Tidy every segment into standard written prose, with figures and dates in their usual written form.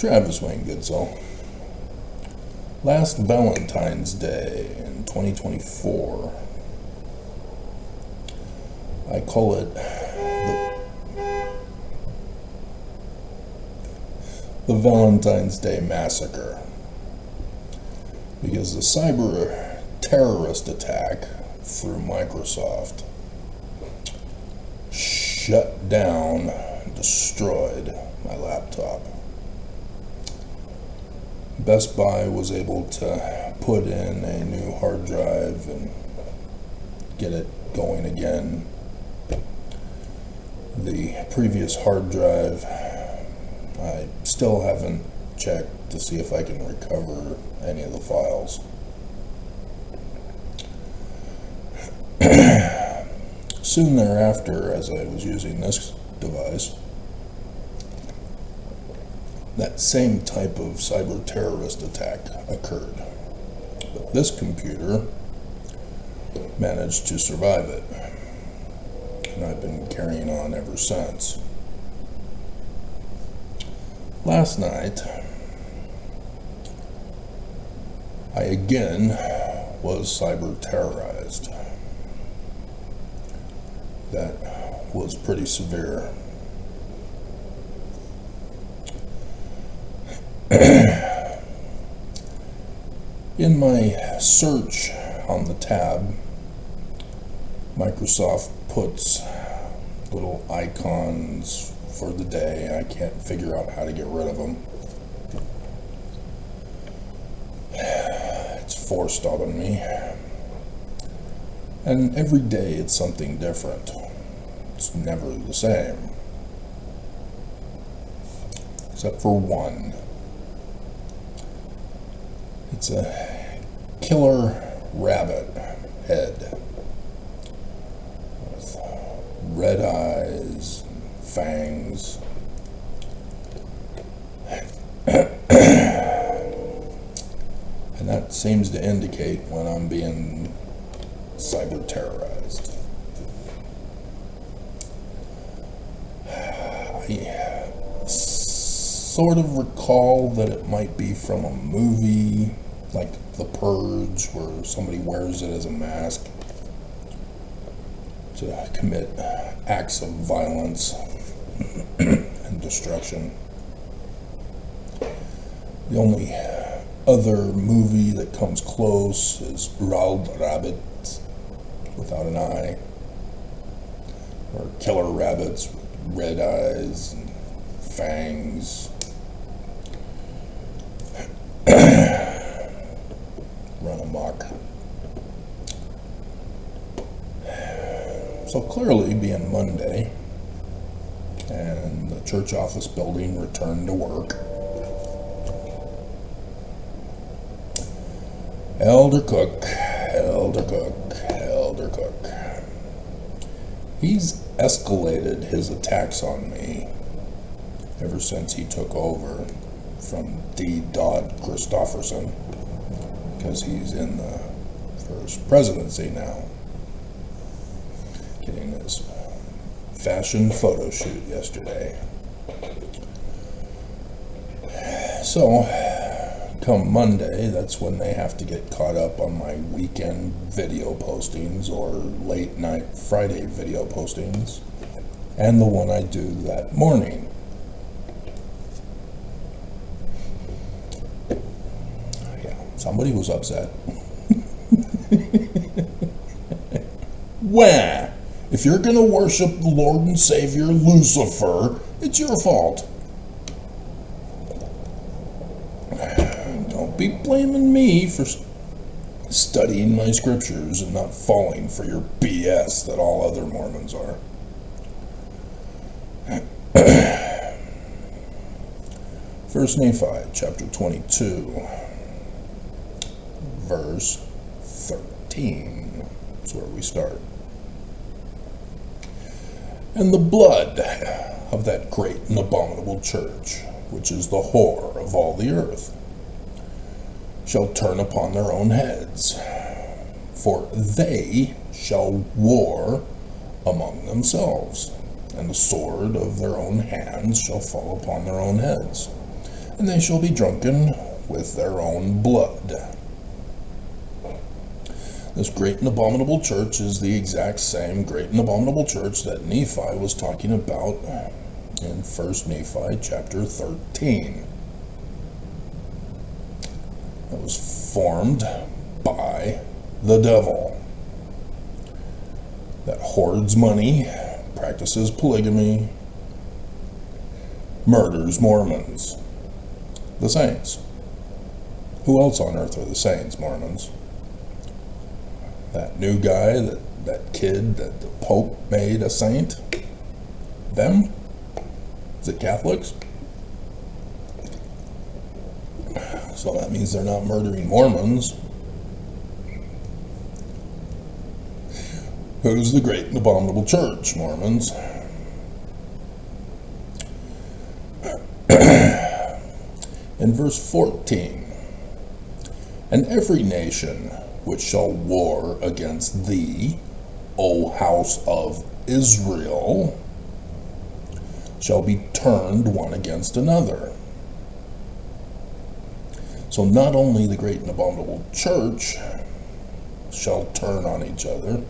Travis Wayne Goodsell. Last Valentine's Day in 2024. I call it the Valentine's Day Massacre because the cyber terrorist attack through Microsoft shut down, destroyed my laptop. Best Buy was able to put in a new hard drive and get it going again. The previous hard drive, I still haven't checked to see if I can recover any of the files. Soon thereafter, as I was using this device, that same type of cyber terrorist attack occurred. But this computer managed to survive it, and I've been carrying on ever since. Last night, I again was cyber terrorized. That was pretty severe. In my search on the tab, Microsoft puts little icons for the day. I can't figure out how to get rid of them. It's forced on me. And every day it's something different. It's never the same. Except for one. It's a killer rabbit head with red eyes, fangs. And that seems to indicate when I'm being cyber terrorized. I sort of recall that it might be from a movie like The Purge, where somebody wears it as a mask to commit acts of violence and destruction. The only other movie that comes close is Roald Rabbit without an eye, or killer rabbits with red eyes and fangs. Run amok. So clearly, being Monday and the church office building returned to work, Elder Cook, he's escalated his attacks on me ever since he took over from D. Dodd Christofferson, because he's in the first presidency now, getting his fashion photo shoot yesterday. So come Monday, that's when they have to get caught up on my weekend video postings or late night Friday video postings, and the one I do that morning. Yeah, somebody was upset. Wah! If you're gonna worship the Lord and Savior Lucifer, it's your fault. Don't be blaming me for studying my scriptures and not falling for your BS that all other Mormons are. First Nephi, chapter 22, verse 13 is where we start. And the blood of that great and abominable church, which is the whore of all the earth, shall turn upon their own heads, for they shall war among themselves, and the sword of their own hands shall fall upon their own heads. and they shall be drunken with their own blood. This great and abominable church is the exact same great and abominable church that Nephi was talking about in 1 Nephi chapter 13. It was formed by the devil that hoards money, practices polygamy, murders Mormons. The saints. Who else on earth are the saints, Mormons? That new guy, that kid that the Pope made a saint? Them? Is it Catholics? So that means they're not murdering Mormons. Who's the great and abominable church, Mormons? In verse 14, and every nation which shall war against thee, O house of Israel, shall be turned one against another. So not only the great and abominable church shall turn on each other,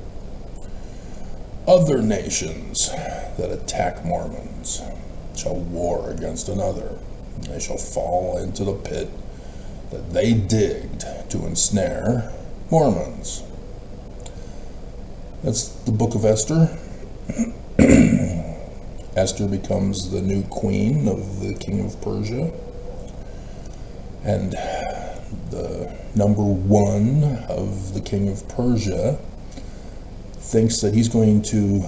other nations that attack Mormons shall war against another. They shall fall into the pit that they digged to ensnare Mormons. That's the book of Esther. Esther becomes the new queen of the king of Persia. And the number one of the king of Persia thinks that he's going to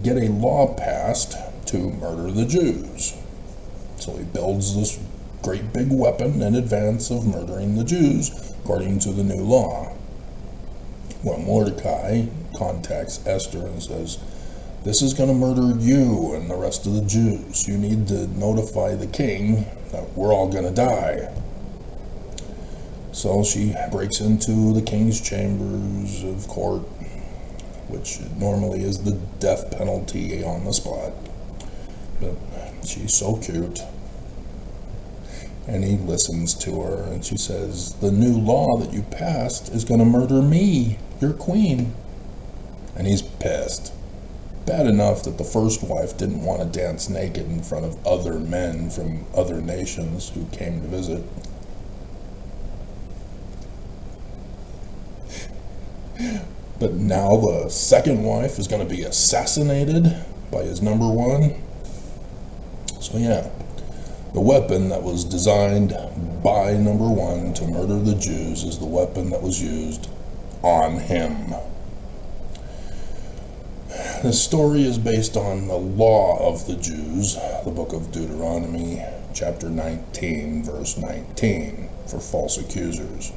get a law passed to murder the Jews. So he builds this great big weapon in advance of murdering the Jews, according to the new law. When Mordecai contacts Esther and says, this is going to murder you and the rest of the Jews. You need to notify the king that we're all going to die. So she breaks into the king's chambers of court, which normally is the death penalty on the spot. But she's so cute. And he listens to her, and she says, the new law that you passed is going to murder me, your queen. And he's pissed. Bad enough that the first wife didn't want to dance naked in front of other men from other nations who came to visit. But now the second wife is going to be assassinated by his number one. So yeah, the weapon that was designed by number one to murder the Jews is the weapon that was used on him. This story is based on the law of the Jews, the book of Deuteronomy, chapter 19, verse 19, for false accusers.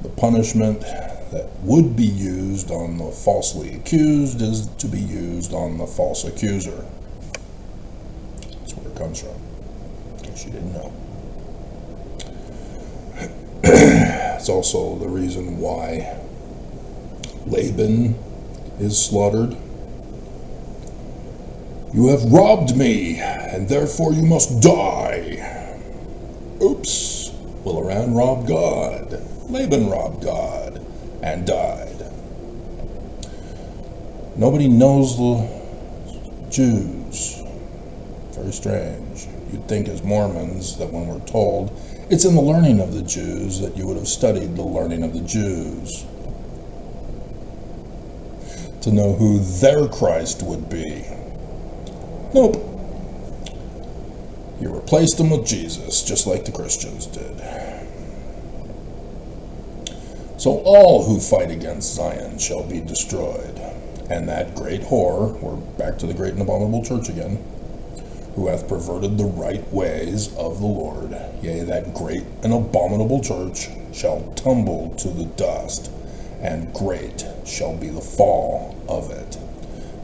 The punishment that would be used on the falsely accused is to be used on the false accuser. That's where it comes from, in case you didn't know. It's also the reason why Laban is slaughtered. You have robbed me, and therefore you must die. Oops. Well, Aran robbed God. Laban robbed God and died. Nobody knows the Jews. Very strange. You'd think as Mormons that when we're told it's in the learning of the Jews that you would have studied the learning of the Jews to know who their Christ would be. Nope. You replaced him with Jesus, just like the Christians did. So all who fight against Zion shall be destroyed. And that great whore, we're back to the great and abominable church again, who hath perverted the right ways of the Lord, yea, that great and abominable church shall tumble to the dust, and great shall be the fall of it.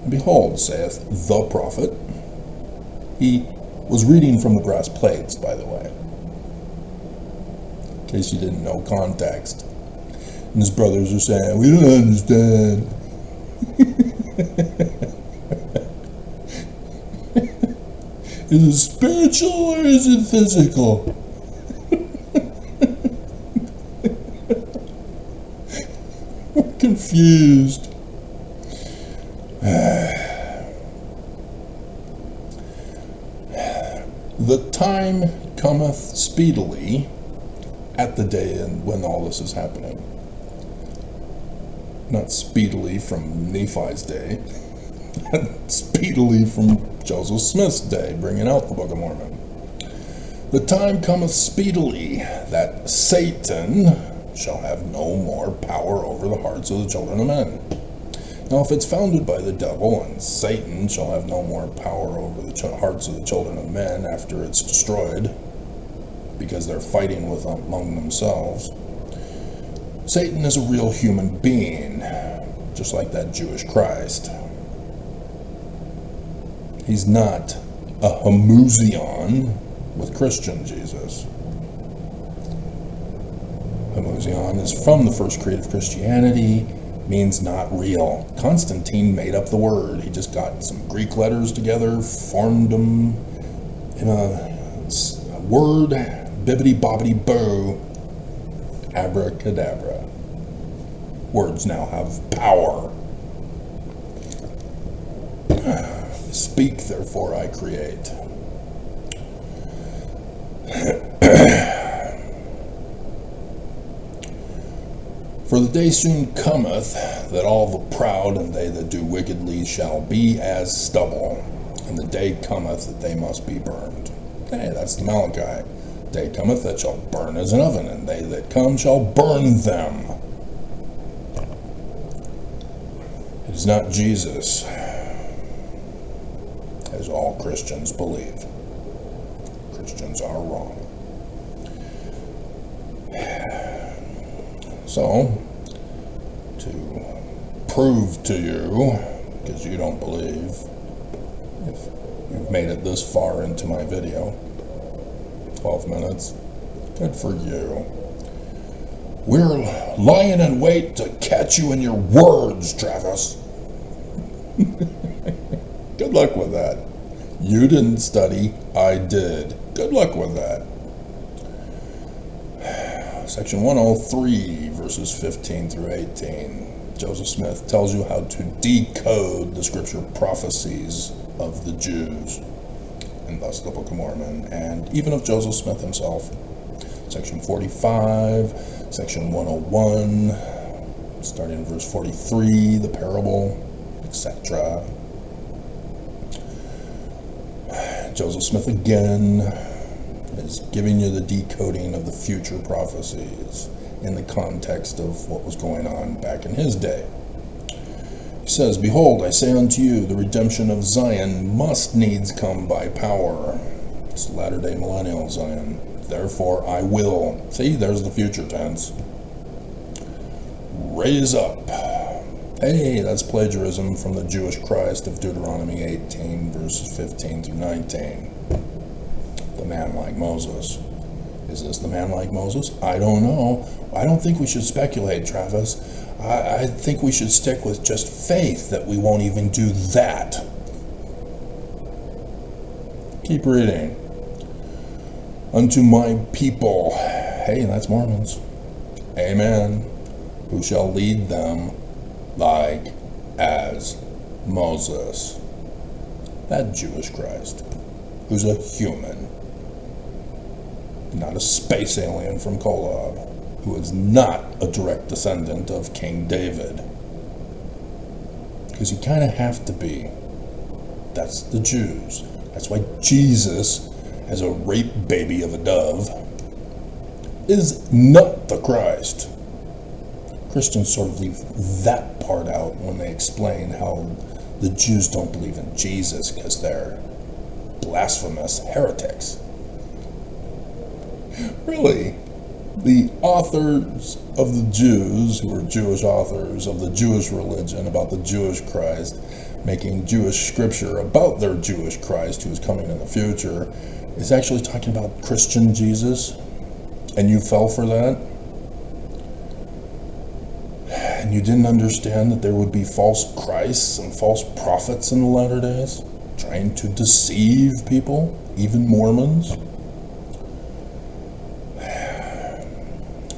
And behold, saith the prophet, he was reading from the brass plates, by the way, in case you didn't know context. And his brothers are saying, we don't understand. Is it spiritual or is it physical? confused. The time cometh speedily at the day when all this is happening. Not speedily from Nephi's day, speedily from Joseph Smith's day, bringing out the Book of Mormon. The time cometh speedily that Satan shall have no more power over the hearts of the children of men. Now, if it's founded by the devil, and Satan shall have no more power over the hearts of the children of men after it's destroyed, because they're fighting among themselves, Satan is a real human being, just like that Jewish Christ. He's not a homuzion with Christian Jesus. Homuzion is from the first creed of Christianity, means not real. Constantine made up the word. He just got some Greek letters together, formed them in a word, bibbidi-bobbidi-boo, abracadabra. Words now have power. Speak, therefore I create. For the day soon cometh that all the proud and they that do wickedly shall be as stubble, and the day cometh that they must be burned. Hey, that's the Malachi. Day cometh that shall burn as an oven, and they that come shall burn them. It is not Jesus, as all Christians believe. Christians are wrong. So, to prove to you, because you don't believe, if you've made it this far into my video, 12 minutes, good for you. We're lying in wait to catch you in your words, Travis. Good luck with that. You didn't study, I did. Good luck with that. Section 103, verses 15 through 18. Joseph Smith tells you how to decode the scripture prophecies of the Jews, and thus the Book of Mormon, and even of Joseph Smith himself. Section 45, section 101, starting in verse 43, the parable, etc. Joseph Smith again is giving you the decoding of the future prophecies in the context of what was going on back in his day. He says, Behold, I say unto you, the redemption of Zion must needs come by power. It's latter-day millennial Zion. Therefore I will. See, there's the future tense. Raise up. Hey, that's plagiarism from the Jewish Christ of Deuteronomy 18, verses 15 through 19. The man like Moses. Is this the man like Moses? I don't know. I don't think we should speculate, Travis. I think we should stick with just faith that we won't even do that. Keep reading. Unto my people, hey, that's Mormons, amen, who shall lead them like as Moses. That Jewish Christ, who's a human, not a space alien from Kolob, who is not a direct descendant of King David. Because you kind of have to be. That's the Jews. That's why Jesus, as a rape baby of a dove, is not the Christ. Christians sort of leave that part out when they explain how the Jews don't believe in Jesus because they're blasphemous heretics. Really, the authors of the Jews, who are Jewish authors of the Jewish religion about the Jewish Christ, making Jewish scripture about their Jewish Christ who is coming in the future, is actually talking about Christian Jesus, and you fell for that? And you didn't understand that there would be false Christs and false prophets in the latter days, trying to deceive people, even Mormons?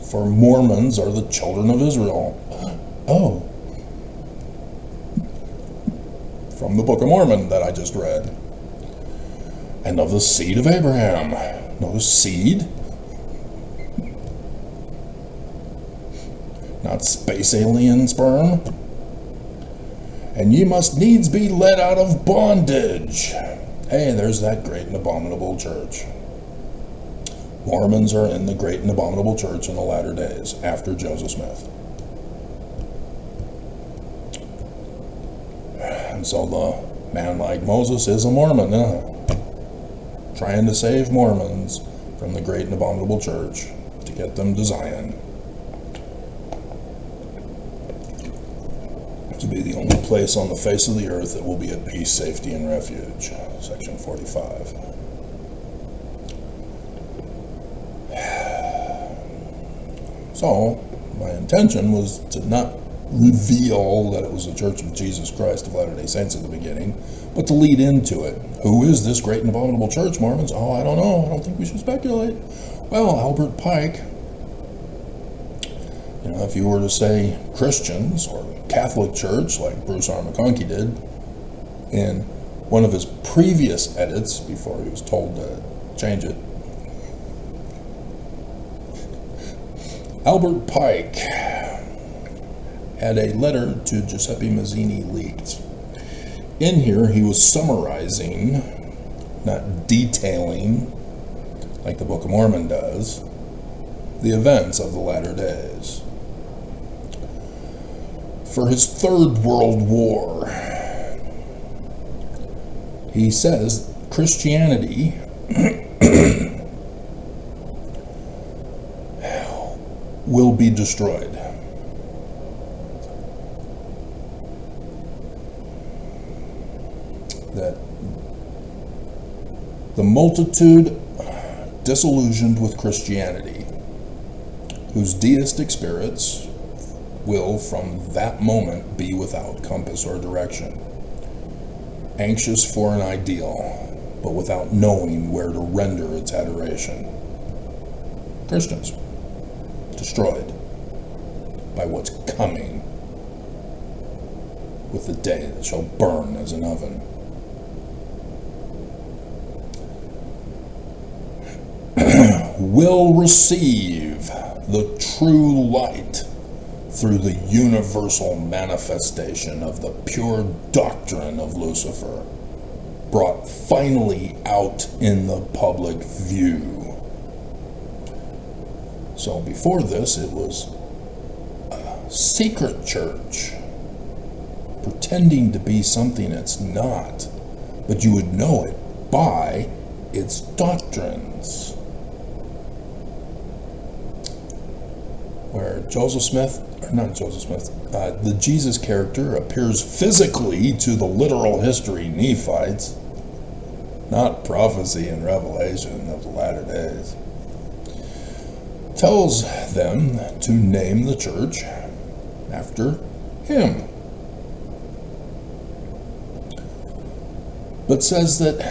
For Mormons are the children of Israel. Oh, from the Book of Mormon that I just read. And of the seed of Abraham. Notice seed. Not space alien sperm. And ye must needs be led out of bondage. Hey, there's that great and abominable church. Mormons are in the great and abominable church in the latter days, after Joseph Smith. And so the man like Moses is a Mormon, trying to save Mormons from the great and abominable church to get them to Zion, to be the only place on the face of the earth that will be at peace, safety, and refuge. Section 45. So, my intention was to not reveal that it was the Church of Jesus Christ of Latter-day Saints at the beginning, but to lead into it. Who is this great and abominable church, Mormons? Oh, I don't know. I don't think we should speculate. Well, Albert Pike, if you were to say Christians or Catholic Church, like Bruce R. McConkie did, in one of his previous edits, before he was told to change it, Albert Pike had a letter to Giuseppe Mazzini leaked. In here, he was summarizing, not detailing, like the Book of Mormon does, the events of the latter days. For his Third World War, he says Christianity will be destroyed. That the multitude disillusioned with Christianity, whose deistic spirits will from that moment be without compass or direction, anxious for an ideal, but without knowing where to render its adoration. Christians, destroyed by what's coming, with the day that shall burn as an oven. Will receive the true light through the universal manifestation of the pure doctrine of Lucifer, brought finally out in the public view. So before this, it was a secret church, pretending to be something it's not, but you would know it by its doctrines. Where the Jesus character appears physically to the literal history Nephites, not prophecy and revelation of the latter days, tells them to name the church after him, but says that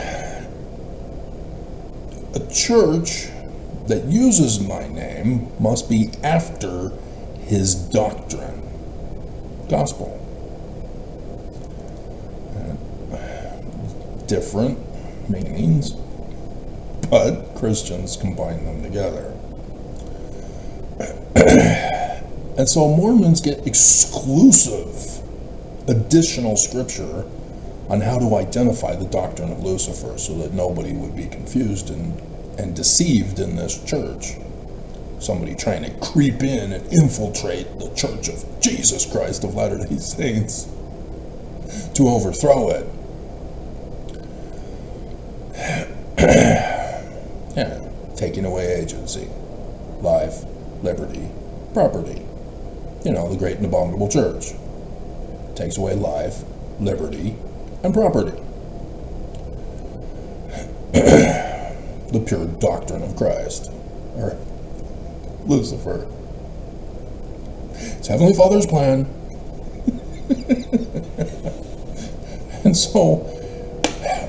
a church that uses my name must be after his doctrine, gospel. Different meanings, but Christians combine them together. And so Mormons get exclusive additional scripture on how to identify the doctrine of Lucifer so that nobody would be confused and deceived in this church. Somebody trying to creep in and infiltrate the Church of Jesus Christ of Latter-day Saints to overthrow it. Yeah, taking away agency, life, liberty, property. The great and abominable church takes away life, liberty, and property. The pure doctrine of Christ, or Lucifer. It's Heavenly Father's plan. And so,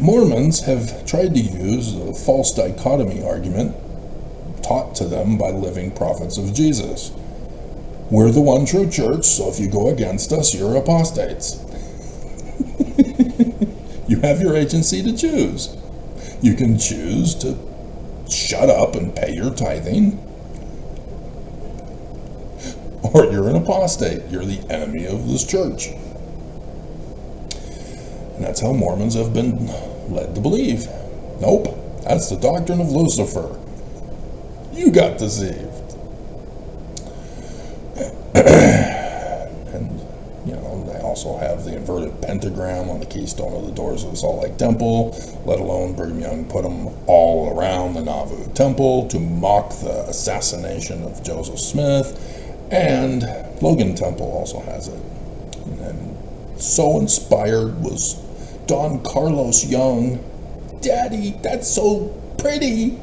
Mormons have tried to use the false dichotomy argument taught to them by living prophets of Jesus. We're the one true church, so if you go against us, you're apostates. You have your agency to choose. You can choose to shut up and pay your tithing, or you're an apostate. You're the enemy of this church. And that's how Mormons have been led to believe. Nope, that's the doctrine of Lucifer. You got deceived. And, they also have the inverted pentagram on the keystone of the doors of the Salt Lake Temple, let alone Brigham Young put them all around the Nauvoo Temple to mock the assassination of Joseph Smith, and Logan Temple also has it. And so inspired was Don Carlos Young. Daddy, that's so pretty.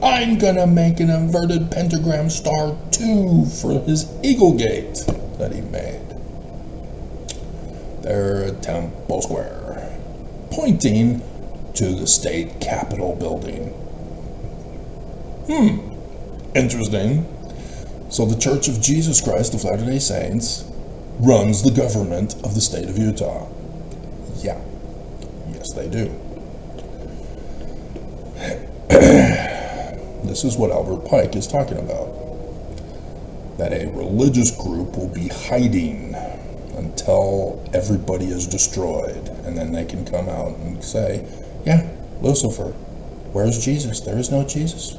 I'm gonna make an inverted pentagram star too for his Eagle Gate that he made there at Temple Square, pointing to the state capitol building. Interesting. So the Church of Jesus Christ of Latter-day Saints runs the government of the state of Utah. Yeah. Yes, they do. This is what Albert Pike is talking about. That a religious group will be hiding until everybody is destroyed. And then they can come out and say, yeah, Lucifer, where's Jesus? There is no Jesus.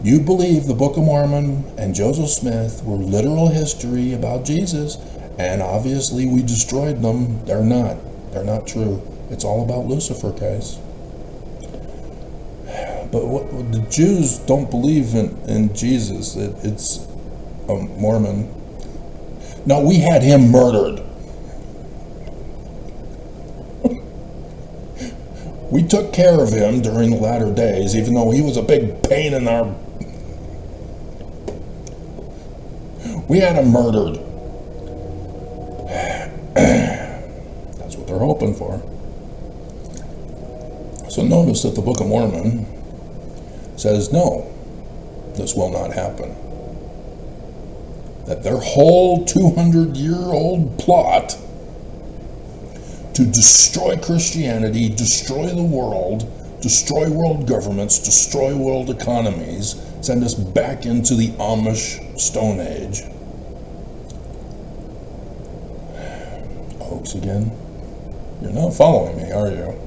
You believe the Book of Mormon and Joseph Smith were literal history about Jesus, and obviously we destroyed them. They're not. They're not true. It's all about Lucifer, guys. But what the Jews don't believe in Jesus. It's a Mormon. No, we had him murdered. We took care of him during the latter days, even though he was a big pain in our... We had him murdered. That's what they're hoping for. So notice that the Book of Mormon says, no, this will not happen. That their whole 200-year-old plot to destroy Christianity, destroy the world, destroy world governments, destroy world economies, send us back into the Amish Stone Age. Hoax again? You're not following me, are you?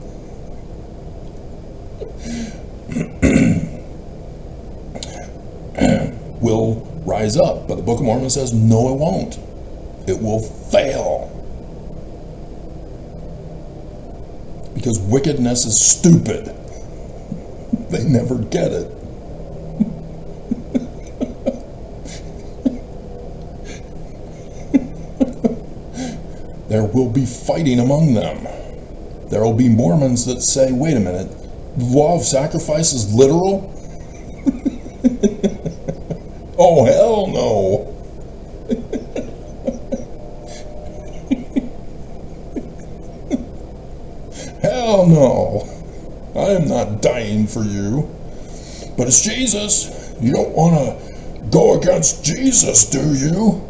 Will rise up, but the Book of Mormon says, no, it won't. It will fail. Because wickedness is stupid. They never get it. There will be fighting among them. There will be Mormons that say, wait a minute, the law of sacrifice is literal? Oh, hell no. Hell no. I am not dying for you. But it's Jesus. You don't want to go against Jesus, do you?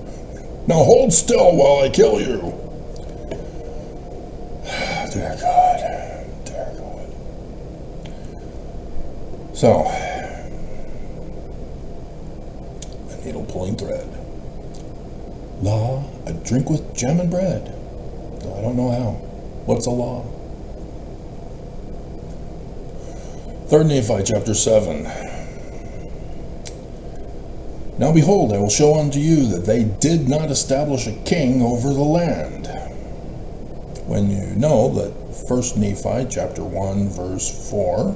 Now hold still while I kill you. Dear God. Dear God. So, needle pulling thread. Law, I drink with jam and bread. I don't know how. What's a law? 3 Nephi chapter 7. Now behold, I will show unto you that they did not establish a king over the land. When you know that 1 Nephi chapter 1 verse 4,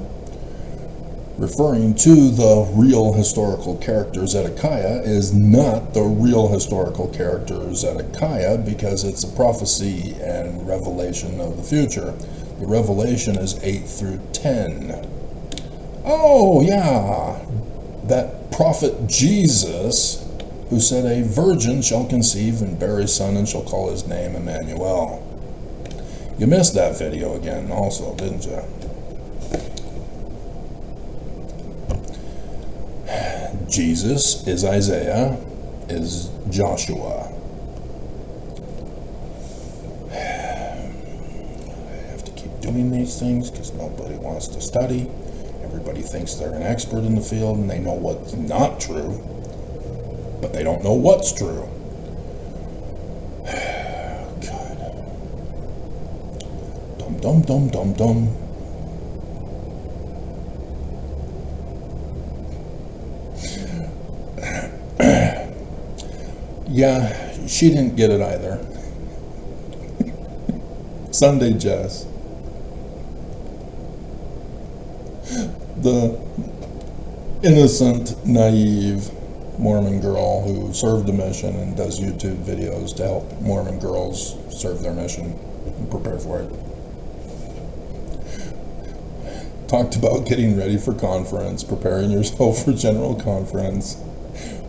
referring to the real historical character Zedekiah, is not the real historical character Zedekiah, because it's a prophecy and revelation of the future. The revelation is 8 through 10. Oh, yeah, that prophet Jesus, who said, a virgin shall conceive and bear a son and shall call his name Emmanuel. You missed that video again also, didn't you? Jesus is Isaiah, is Joshua. I have doing these things because nobody wants to study. Everybody thinks they're an expert in the field and they know what's not true, but they don't know what's true. God. Dum, dum, dum, dum. Yeah, she didn't get it either. Sunday Jess. The innocent, naive Mormon girl who served a mission and does YouTube videos to help Mormon girls serve their mission and prepare for it. Talked about getting ready for conference, preparing yourself for general conference,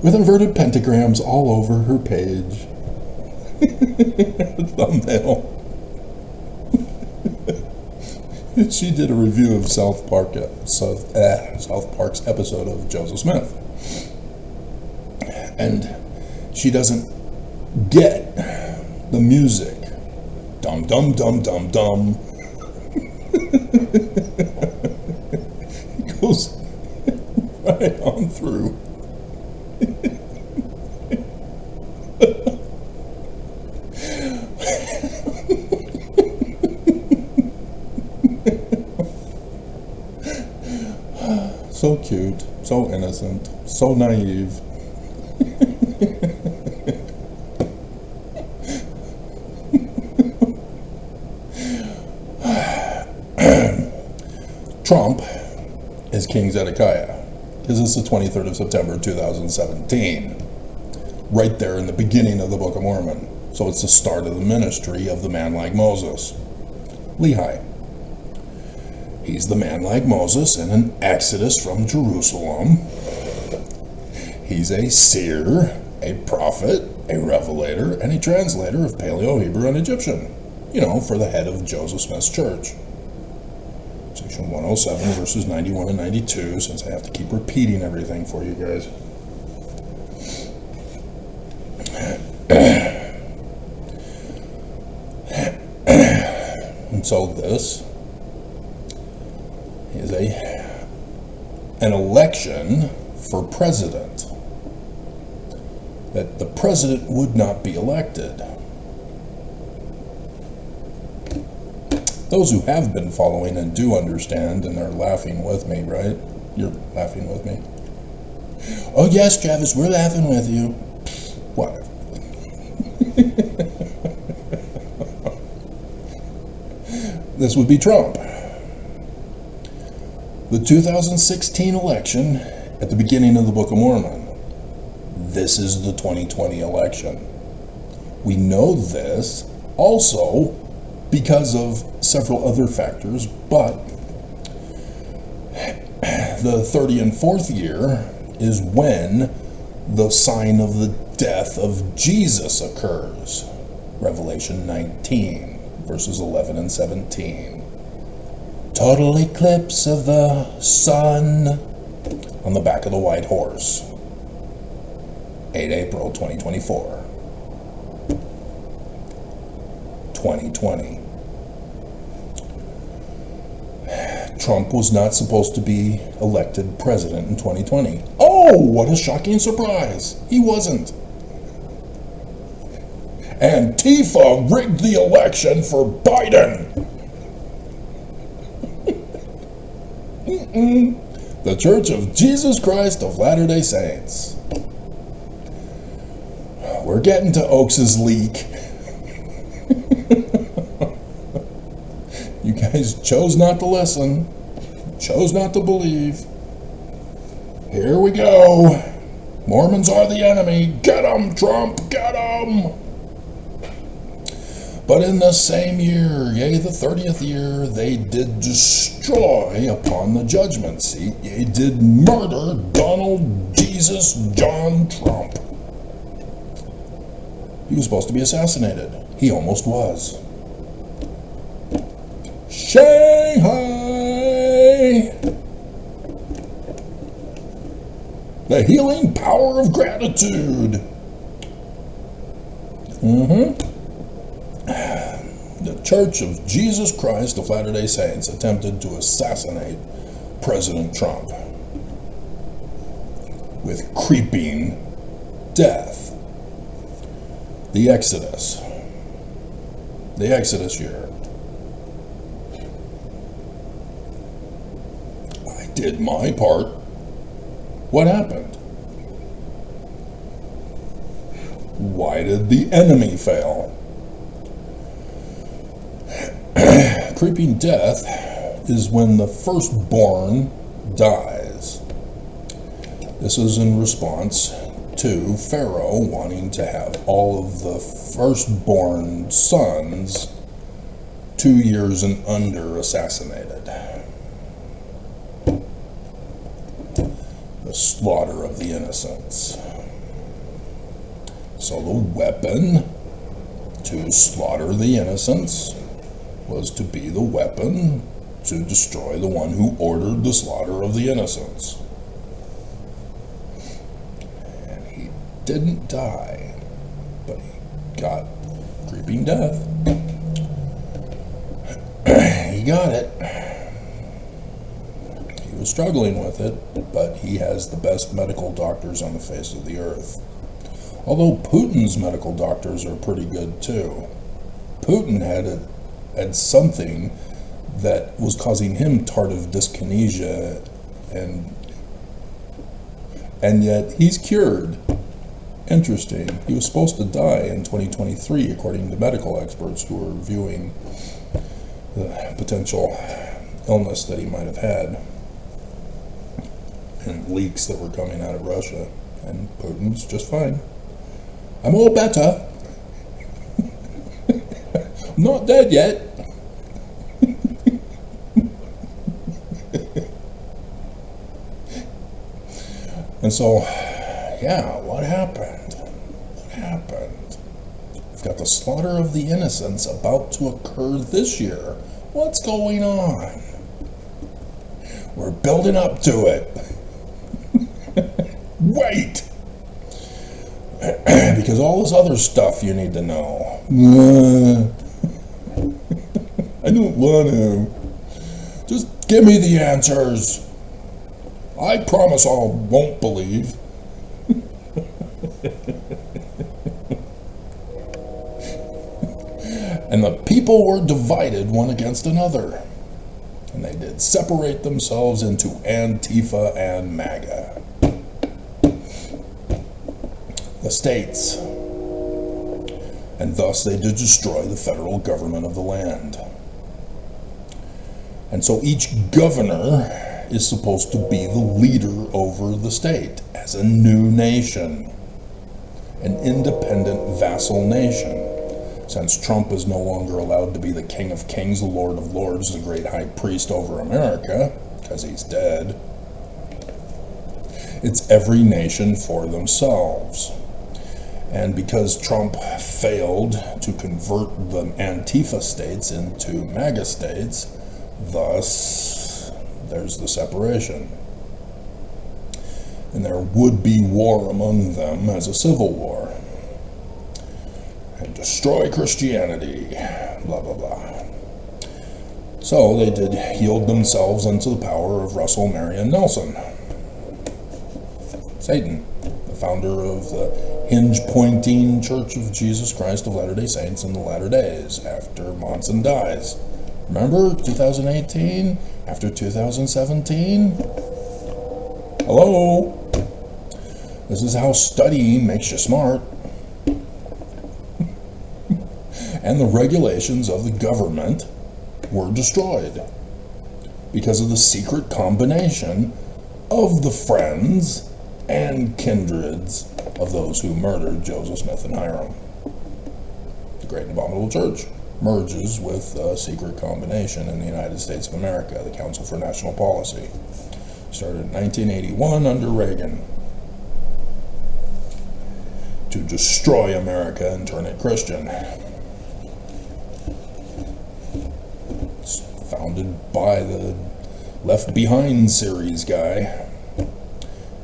with inverted pentagrams all over her page. Thumbnail. She did a review of South Park's episode of Joseph Smith. And she doesn't get the music. Dum, dum, dum, dum, dum. It goes right on through. So cute, so innocent, so naive. Trump is King Zedekiah, because it's the 23rd of September 2017, right there in the beginning of the Book of Mormon. So it's the start of the ministry of the man like Moses, Lehi. He's the man like Moses in an exodus from Jerusalem. He's a seer, a prophet, a revelator, and a translator of Paleo, Hebrew, and Egyptian. You know, for the head of Joseph Smith's church. Section 107, verses 91 and 92, since I have to keep repeating everything for you guys. And so this is an election for president. That the president would not be elected. Those who have been following and do understand and are laughing with me, right? You're laughing with me. Oh yes, Travis, we're laughing with you. Whatever. This would be Trump. The 2016 election at the beginning of the Book of Mormon. This is the 2020 election. We know this also because of several other factors, but the 30 and 4th year is when the sign of the death of Jesus occurs. Revelation 19, verses 11 and 17. Total eclipse of the sun on the back of the white horse. 8 April 2024. 2020. Trump was not supposed to be elected president in 2020. Oh, what a shocking surprise. He wasn't. Antifa rigged the election for Biden. The Church of Jesus Christ of Latter-day Saints. We're getting to Oakes's leak. You guys chose not to listen, chose not to believe. Here we go. Mormons are the enemy. Get 'em, Trump, get 'em. But in the same year, yea, the 30th year, they did destroy upon the judgment seat, yea, did murder Donald Jesus John Trump. He was supposed to be assassinated. He almost was. Shanghai! The healing power of gratitude. The Church of Jesus Christ of Latter-day Saints attempted to assassinate President Trump with creeping death. The Exodus year. I did my part. What happened? Why did the enemy fail? Creeping death is when the firstborn dies. This is in response to Pharaoh wanting to have all of the firstborn sons 2 years and under assassinated. The slaughter of the innocents. So the weapon to slaughter the innocents was to be the weapon to destroy the one who ordered the slaughter of the innocents. And he didn't die, but he got creeping death. He got it. He was struggling with it, but he has the best medical doctors on the face of the earth. Although Putin's medical doctors are pretty good too. Putin had something that was causing him tardive dyskinesia, and yet he's cured. Interesting. He was supposed to die in 2023, according to medical experts who were reviewing the potential illness that he might have had and leaks that were coming out of Russia. And Putin's just fine. I'm all better. I'm not dead yet. And so, yeah, what happened? What happened? We've got the slaughter of the innocents about to occur this year. What's going on? We're building up to it. Wait! Because all this other stuff you need to know. I don't want to. Just give me the answers. I promise I won't believe. And the people were divided one against another. And they did separate themselves into Antifa and MAGA. The states. And thus they did destroy the federal government of the land. And so each governor is supposed to be the leader over the state as a new nation, an independent vassal nation. Since Trump is no longer allowed to be the King of Kings, the Lord of Lords, the great high priest over America, because he's dead, it's every nation for themselves. And because Trump failed to convert the Antifa states into MAGA states, thus there's the separation. And there would be war among them as a civil war. And destroy Christianity, blah, blah, blah. So they did yield themselves unto the power of Russell Marion Nelson, Satan, the founder of the hinge-pointing Church of Jesus Christ of Latter-day Saints in the latter days, after Monson dies. Remember 2018? After 2017? Hello? This is how studying makes you smart. And the regulations of the government were destroyed because of the secret combination of the friends and kindreds of those who murdered Joseph Smith and Hiram. The Great and Abominable Church merges with a secret combination in the United States of America, the Council for National Policy. Started in 1981 under Reagan to destroy America and turn it Christian. It's founded by the Left Behind series guy.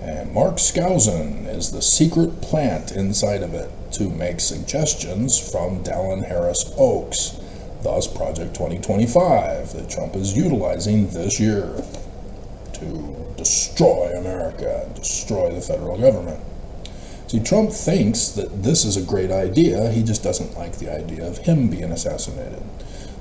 And Mark Skousen is the secret plant inside of it to make suggestions from Dallin Harris Oaks, Thus, Project 2025 that Trump is utilizing this year to destroy America, destroy the federal government. See, Trump thinks that this is a great idea. He just doesn't like the idea of him being assassinated.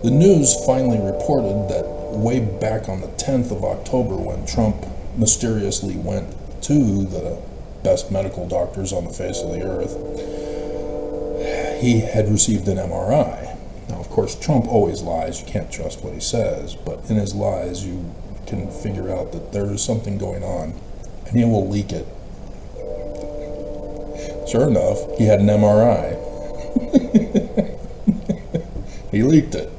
The news finally reported that way back on the 10th of October, when Trump mysteriously went to the best medical doctors on the face of the earth, he had received an MRI. Now, of course, Trump always lies. You can't trust what he says, but in his lies, you can figure out that there is something going on, and he will leak it. Sure enough, he had an MRI. He leaked it.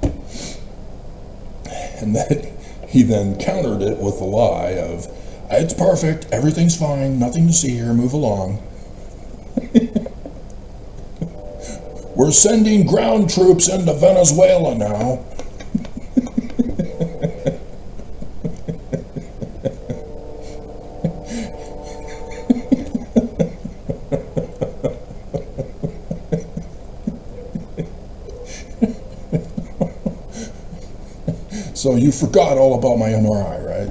And then he then countered it with the lie of, it's perfect, everything's fine, nothing to see here, move along. We're sending ground troops into Venezuela now. So you forgot all about my MRI, right?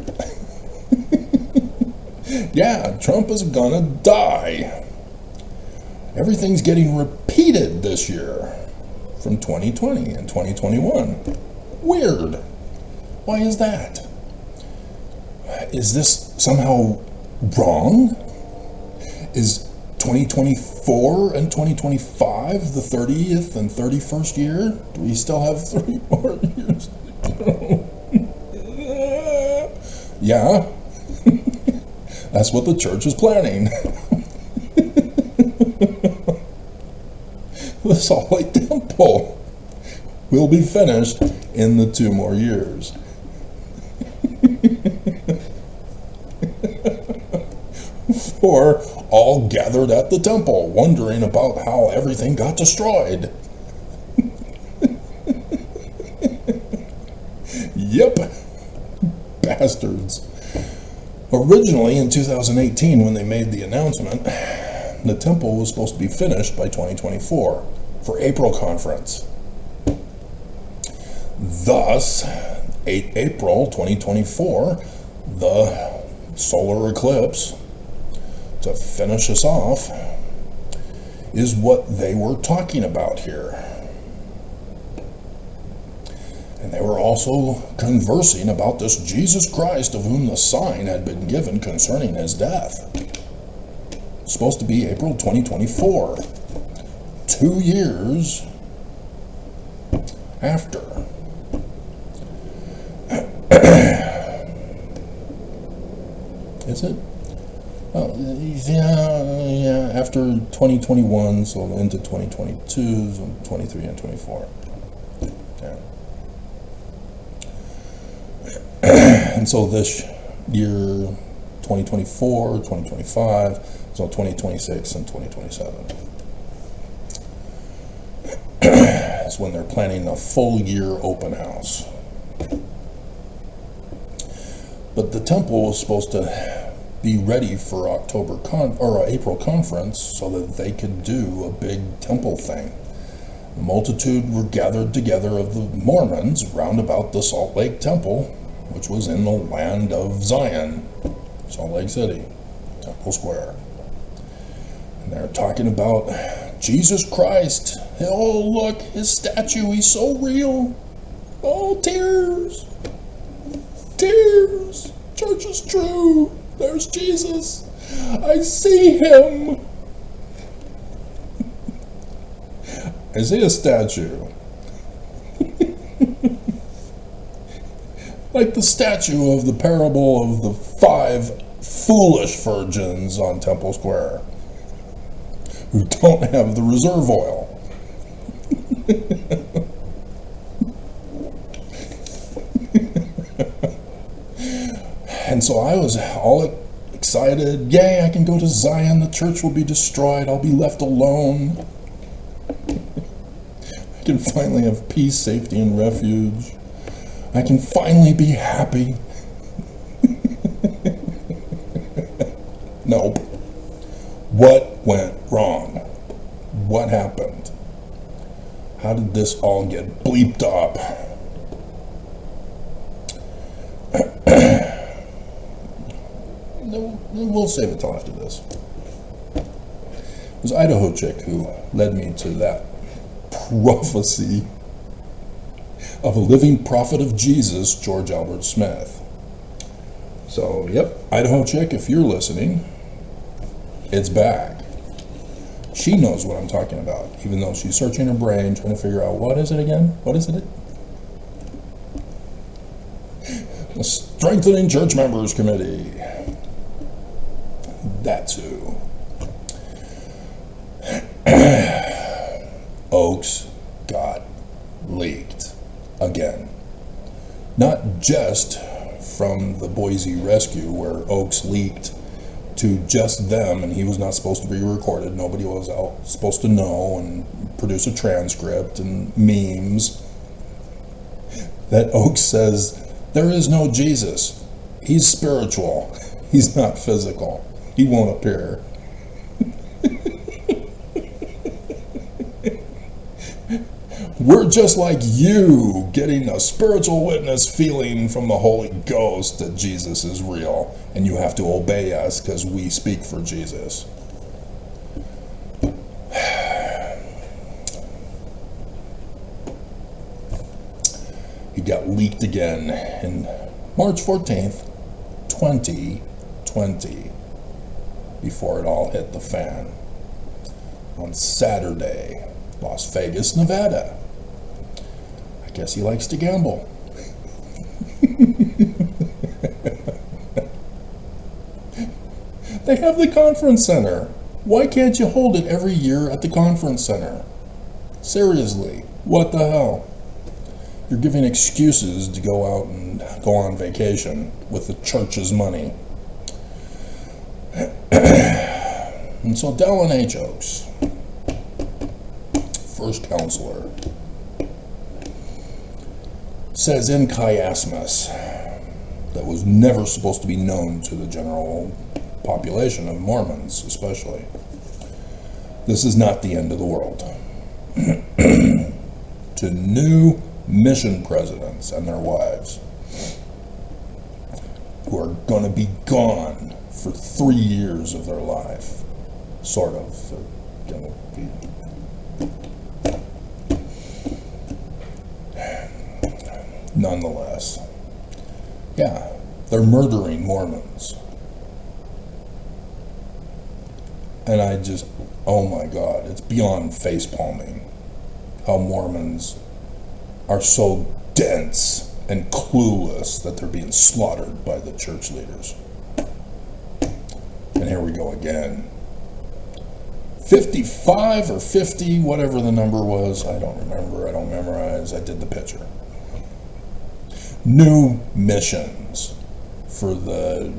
Yeah, Trump is gonna die. Everything's getting repeated this year from 2020 and 2021. Weird. Why is that? Is this somehow wrong? Is 2024 and 2025 the 30th and 31st year? Do we still have 3 more years? Yeah, that's what the church is planning. The Salt Lake Temple will be finished in the 2 more years. For all gathered at the temple, wondering about how everything got destroyed. Yep, bastards. Originally, in 2018, when they made the announcement, the temple was supposed to be finished by 2024 for April conference. Thus, 8 April 2024, the solar eclipse, to finish us off, is what they were talking about here. And they were also conversing about this Jesus Christ of whom the sign had been given concerning his death. It's supposed to be April 2024. 2 years after. Is it? Oh, yeah, after 2021, so into 2022, so 23 and 24. Yeah. And so this year, 2024, 2025, so 2026 and 2027 is when they're planning a full year open house. But the temple was supposed to be ready for April conference so that they could do a big temple thing. The multitude were gathered together of the Mormons round about the Salt Lake Temple, which was in the land of Zion, Salt Lake City, Temple Square. And they're talking about Jesus Christ. Oh, look, his statue, he's so real. Oh, tears. Tears. Church is true. There's Jesus. I see him. I see a statue. Like the statue of the parable of the 5 foolish virgins on Temple Square who don't have the reserve oil. And so I was all excited. Yay, I can go to Zion. The church will be destroyed. I'll be left alone. I can finally have peace, safety, and refuge. I can finally be happy. Nope. What went wrong? What happened? How did this all get bleeped up? We'll save it till after this. It was Idaho chick who led me to that prophecy of a living prophet of Jesus, George Albert Smith. So, yep, Idaho chick, if you're listening, it's back. She knows what I'm talking about, even though she's searching her brain, trying to figure out, what is it again? What is it? The Strengthening Church Members Committee. That's who. Oaks got leaked again. Not just from the Boise rescue, where Oaks leaked to just them, and he was not supposed to be recorded. Nobody was supposed to know and produce a transcript and memes. That Oaks says, there is no Jesus. He's spiritual. He's not physical. He won't appear. We're just like you, getting a spiritual witness feeling from the Holy Ghost that Jesus is real, and you have to obey us because we speak for Jesus. He got leaked again in March 14th, 2020, before it all hit the fan. On Saturday, Las Vegas, Nevada. I guess he likes to gamble. They have the conference center. Why can't you hold it every year at the conference center? Seriously, what the hell? You're giving excuses to go out and go on vacation with the church's money. And so Dallin H. Oaks, first counselor, says in chiasmus that was never supposed to be known to the general population of Mormons, especially. This is not the end of the world. To new mission presidents and their wives who are going to be gone for 3 years of their life, sort of. They're going to be nonetheless, yeah, they're murdering Mormons. And I just, oh my God, it's beyond facepalming how Mormons are so dense and clueless that they're being slaughtered by the church leaders. And here we go again. 55 or 50, whatever the number was, I don't remember, I don't memorize, I did the picture. New missions for the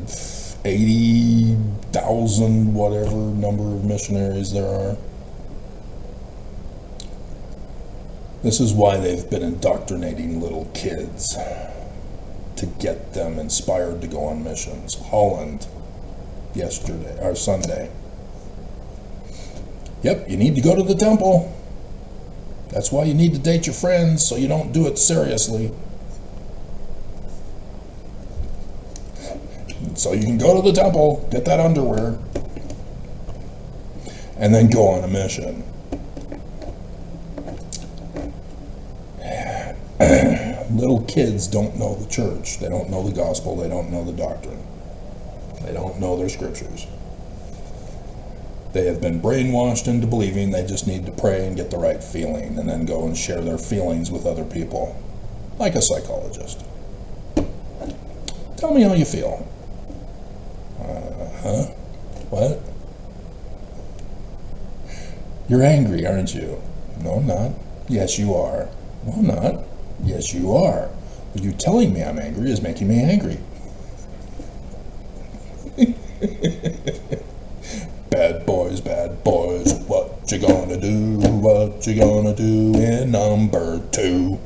80,000 whatever number of missionaries there are. This is why they've been indoctrinating little kids to get them inspired to go on missions. Holland yesterday or Sunday. Yep, you need to go to the temple. That's why you need to date your friends, so you don't do it seriously. So you can go to the temple, get that underwear, and then go on a mission. Little kids don't know the church. They don't know the gospel. They don't know the doctrine. They don't know their scriptures. They have been brainwashed into believing they just need to pray and get the right feeling and then go and share their feelings with other people, like a psychologist. Tell me how you feel. Huh? What? You're angry, aren't you? No, I'm not. Yes, you are. No, I'm not. Yes, you are. But you telling me I'm angry is making me angry. Bad boys, what you gonna do? What you gonna do in number 2?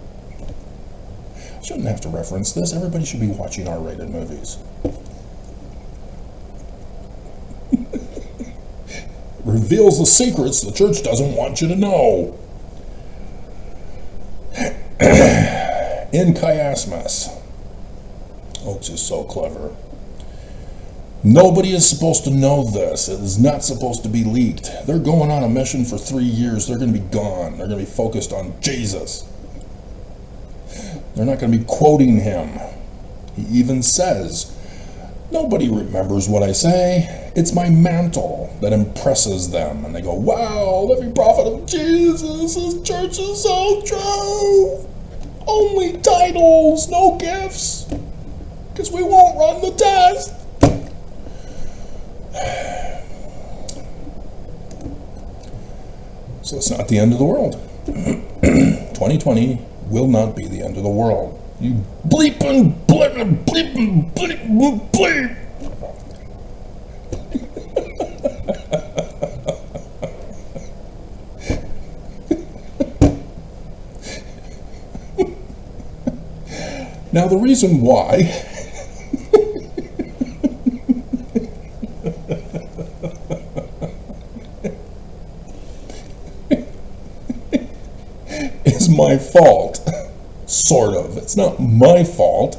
I shouldn't have to reference this. Everybody should be watching R-rated movies. Reveals the secrets the church doesn't want you to know. In chiasmus. Oaks is so clever. Nobody is supposed to know this. It is not supposed to be leaked. They're going on a mission for 3 years. They're going to be gone. They're going to be focused on Jesus. They're not going to be quoting him. He even says, nobody remembers what I say. It's my mantle that impresses them. And they go, wow, every prophet of Jesus, his church is so true. Only titles, no gifts. Because we won't run the test. So it's not the end of the world. 2020 will not be the end of the world. You bleepin' bleepin' bleepin' bleep bleep. Now the reason why is my fault. Sort of. It's not my fault.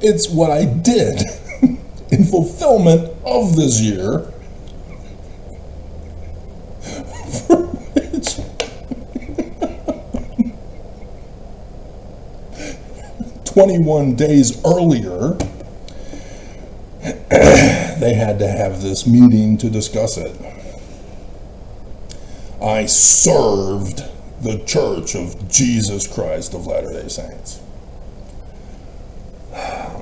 It's what I did in fulfillment of this year, for which 21 days earlier they had to have this meeting to discuss it. I served the Church of Jesus Christ of Latter-day Saints.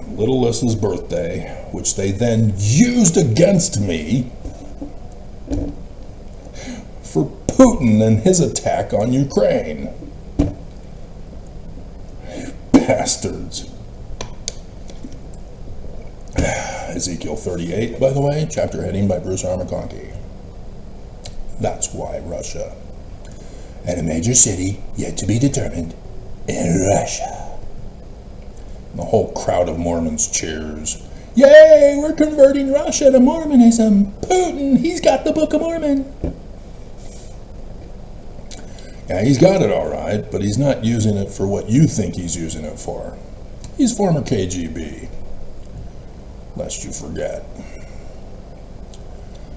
Little Lissa's birthday, which they then used against me for Putin and his attack on Ukraine. Bastards. Ezekiel 38, by the way, chapter heading by Bruce R. McConkie. That's why Russia. At a major city, yet to be determined, in Russia. The whole crowd of Mormons cheers. Yay, we're converting Russia to Mormonism. Putin, he's got the Book of Mormon. Yeah, he's got it all right, but he's not using it for what you think he's using it for. He's former KGB, lest you forget.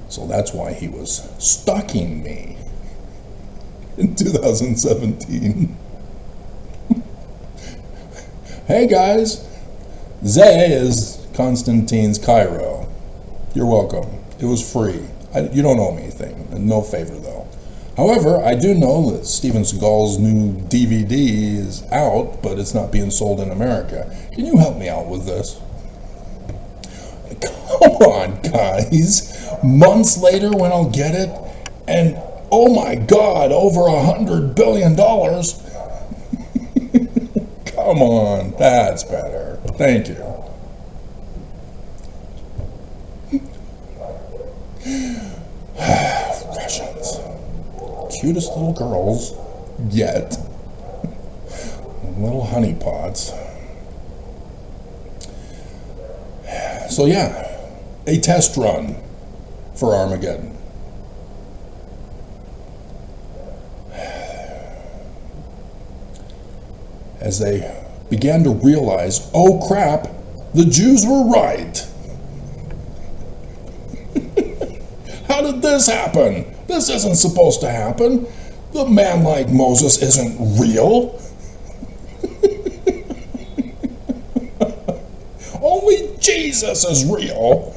So that's why he was stalking me in 2017. Hey guys, Zay is Constantine's Cairo. You're welcome. It was free. You don't owe me anything. No favor though. However, I do know that Steven Seagal's new DVD is out, but it's not being sold in America. Can you help me out with this? Come on, guys. Months later when I'll get it, and oh my God, over $100 billion. Come on, that's better. Thank you. Russians. Cutest little girls yet. Little honeypots. So yeah, a test run for Armageddon. As they began to realize, oh crap, the Jews were right. How did this happen? This isn't supposed to happen. The man like Moses isn't real. Only Jesus is real.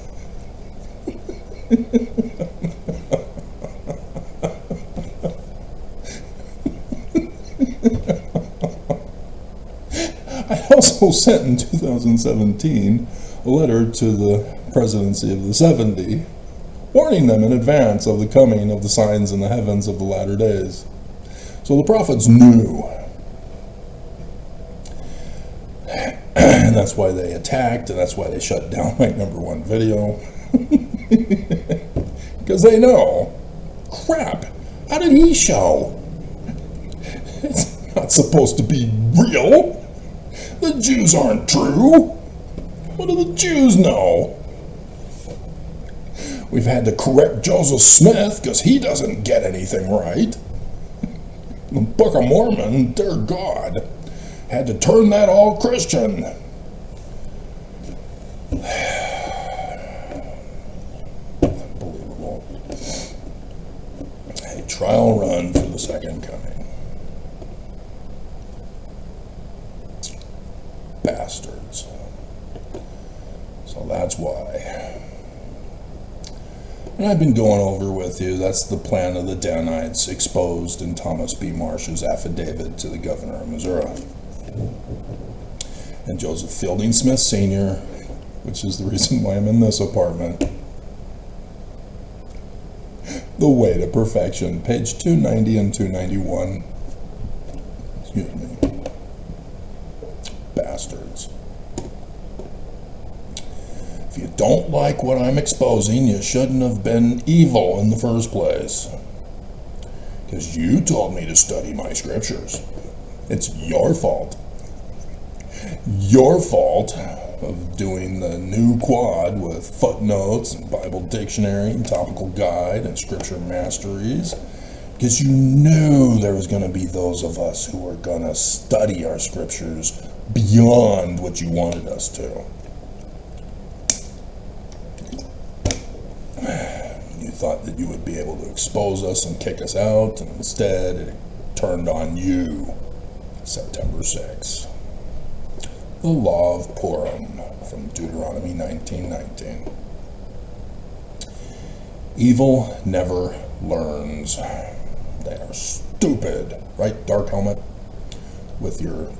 I also sent in 2017 a letter to the presidency of the 70, warning them in advance of the coming of the signs in the heavens of the latter days. So the prophets knew. And that's why they attacked, and that's why they shut down my #1 video. Because they know. Crap, how did he show? It's not supposed to be real. The Jews aren't true. What do the Jews know? We've had to correct Joseph Smith because he doesn't get anything right. The Book of Mormon, dear God, had to turn that all Christian. Unbelievable. A trial run for the second coming. Bastards. So that's why. And I've been going over with you, that's the plan of the Danites exposed in Thomas B. Marsh's affidavit to the governor of Missouri. And Joseph Fielding Smith Sr., which is the reason why I'm in this apartment. The Way to Perfection, page 290 and 291. Excuse me. Bastards. If you don't like what I'm exposing, you shouldn't have been evil in the first place. Because you told me to study my scriptures. It's your fault. Your fault of doing the new quad with footnotes and Bible dictionary and topical guide and scripture masteries. Because you knew there was going to be those of us who were going to study our scriptures beyond what you wanted us to. You thought that you would be able to expose us and kick us out, and instead it turned on you. September 6th. The Law of Purim from Deuteronomy 19:19. Evil never learns. They are stupid, right, Dark Helmet? With your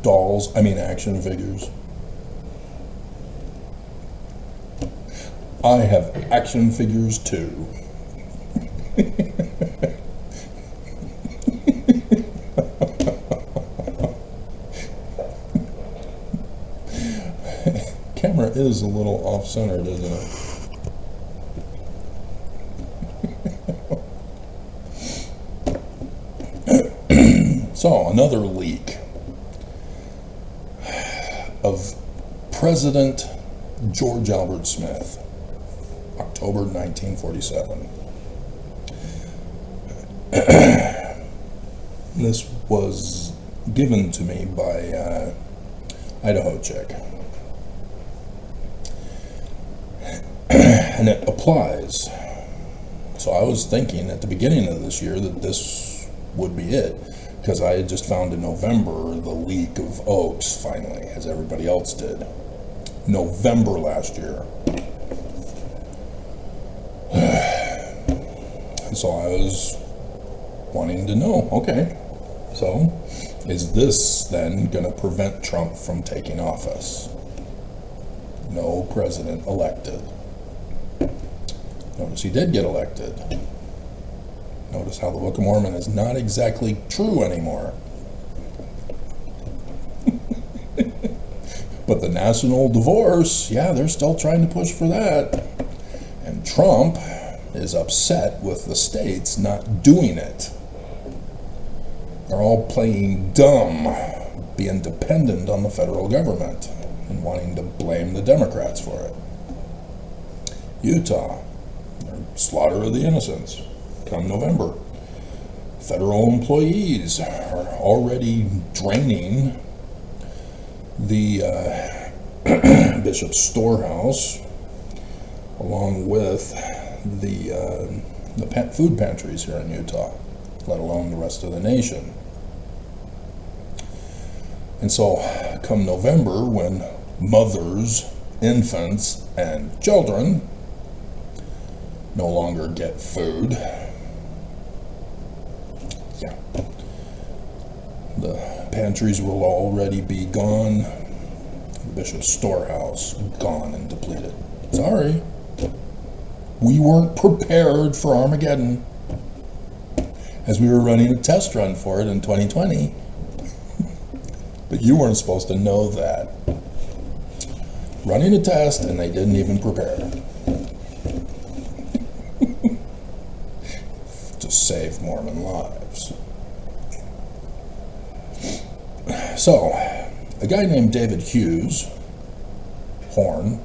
action figures. I have action figures too. Camera is a little off-centered, isn't it? So, another leak of President George Albert Smith, October 1947. This was given to me by Idaho chick. And it applies. So I was thinking at the beginning of this year that this would be it, because I had just found in November the leak of Oaks, finally, as everybody else did. November last year. So I was wanting to know, okay, so is this then going to prevent Trump from taking office? No president elected. Notice he did get elected. Notice how the Book of Mormon is not exactly true anymore. But the national divorce, yeah, they're still trying to push for that. And Trump is upset with the states not doing it. They're all playing dumb, being dependent on the federal government and wanting to blame the Democrats for it. Utah, slaughter of the innocents come November. Federal employees are already draining the Bishop's storehouse, along with the food pantries here in Utah, let alone the rest of the nation. And so come November, when mothers, infants, and children no longer get food, yeah, the pantries will already be gone, the Bishop's storehouse gone and depleted. Sorry, we weren't prepared for Armageddon, as we were running a test run for it in 2020. But you weren't supposed to know that. Running a test, and they didn't even prepare. To save Mormon lives. So, a guy named David Hughes Horn,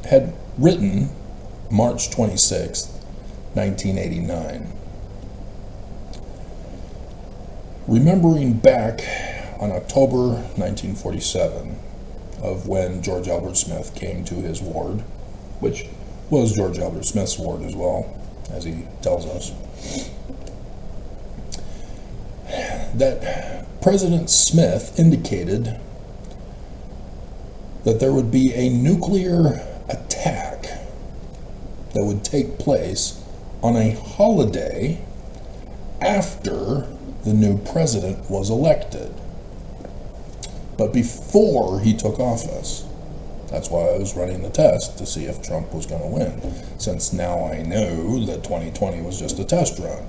had written March 26th, 1989. Remembering back on October 1947 of when George Albert Smith came to his ward, which was George Albert Smith's ward as well, as he tells us, that President Smith indicated that there would be a nuclear attack that would take place on a holiday after the new president was elected, but before he took office. That's why I was running the test to see if Trump was going to win, since now I knew that 2020 was just a test run.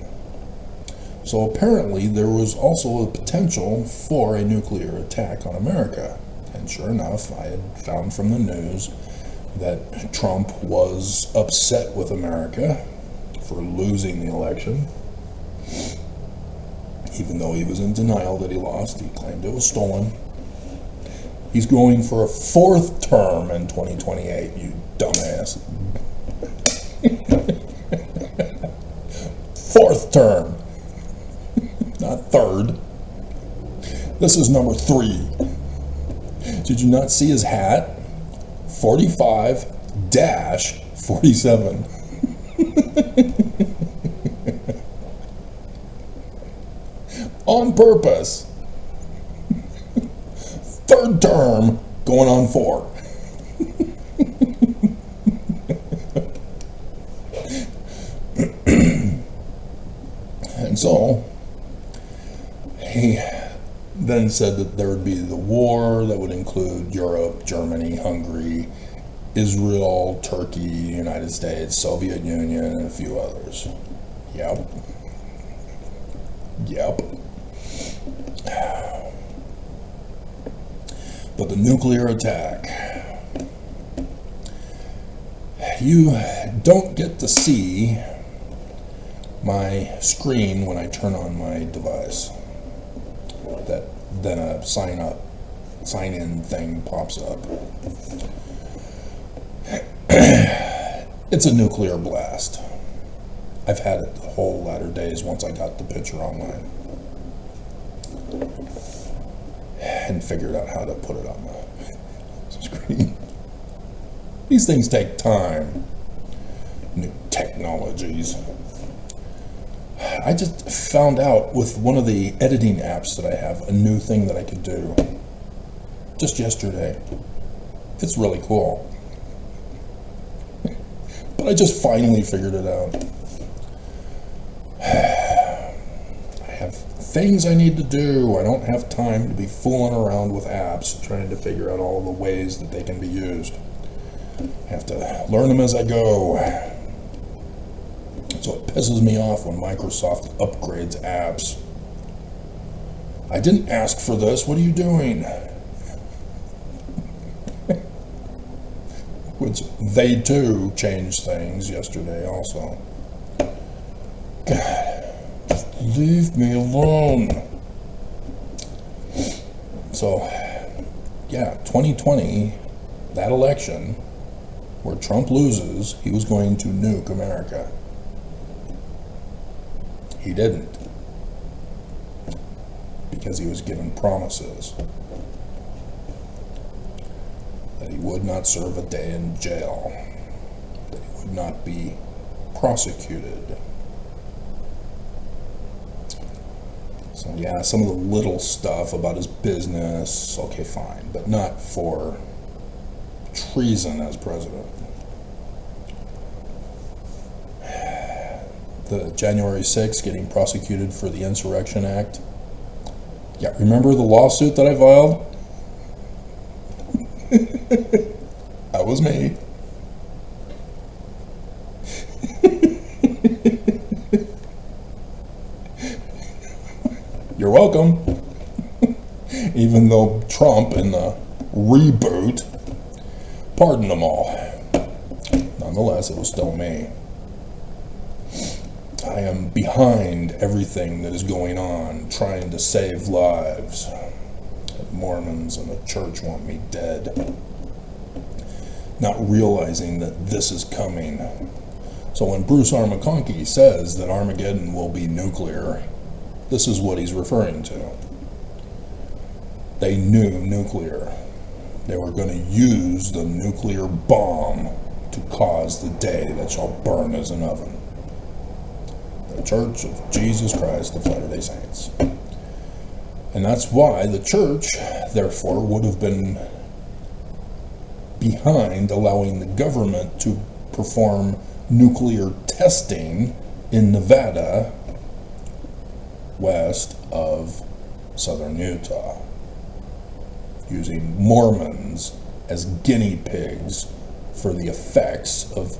So apparently there was also a potential for a nuclear attack on America. And sure enough, I had found from the news that Trump was upset with America for losing the election. Even though he was in denial that he lost, he claimed it was stolen. He's going for a 4th term in 2028, you dumbass. 4th term, not 3rd. This is number 3. Did you not see his hat? 45-47. On purpose. 3rd term, going on 4. And so, he then said that there would be the war that would include Europe, Germany, Hungary, Israel, Turkey, United States, Soviet Union, and a few others. Yep. But the nuclear attack, you don't get to see my screen when I turn on my device. Then a sign-in thing pops up. It's a nuclear blast. I've had it the whole latter days once I got the picture online and figured out how to put it on the screen. These things take time. New technologies. I just found out with one of the editing apps that I have, a new thing that I could do just yesterday. It's really cool. But I just finally figured it out. I have things I need to do. I don't have time to be fooling around with apps trying to figure out all the ways that they can be used. I have to learn them as I go. So it pisses me off when Microsoft upgrades apps. I didn't ask for this. What are you doing? Which they too changed things yesterday also. God, just leave me alone. So, yeah, 2020, that election where Trump loses, he was going to nuke America. He didn't, because he was given promises that he would not serve a day in jail, that he would not be prosecuted. So yeah, some of the little stuff about his business, okay, fine, but not for treason as president. The January 6th getting prosecuted for the Insurrection Act. Yeah, remember the lawsuit that I filed? That was me. You're welcome. Even though Trump in the reboot pardoned them all. Nonetheless, it was still me. I am behind everything that is going on, trying to save lives. The Mormons and the church want me dead. not realizing that this is coming. So when Bruce R. McConkie says that Armageddon will be nuclear, this is what he's referring to. They knew nuclear. They were going to use the nuclear bomb to cause the day that shall burn as an oven. The Church of Jesus Christ of Latter-day Saints. And that's why the church, therefore, would have been behind allowing the government to perform nuclear testing in Nevada, west of southern Utah, using Mormons as guinea pigs for the effects of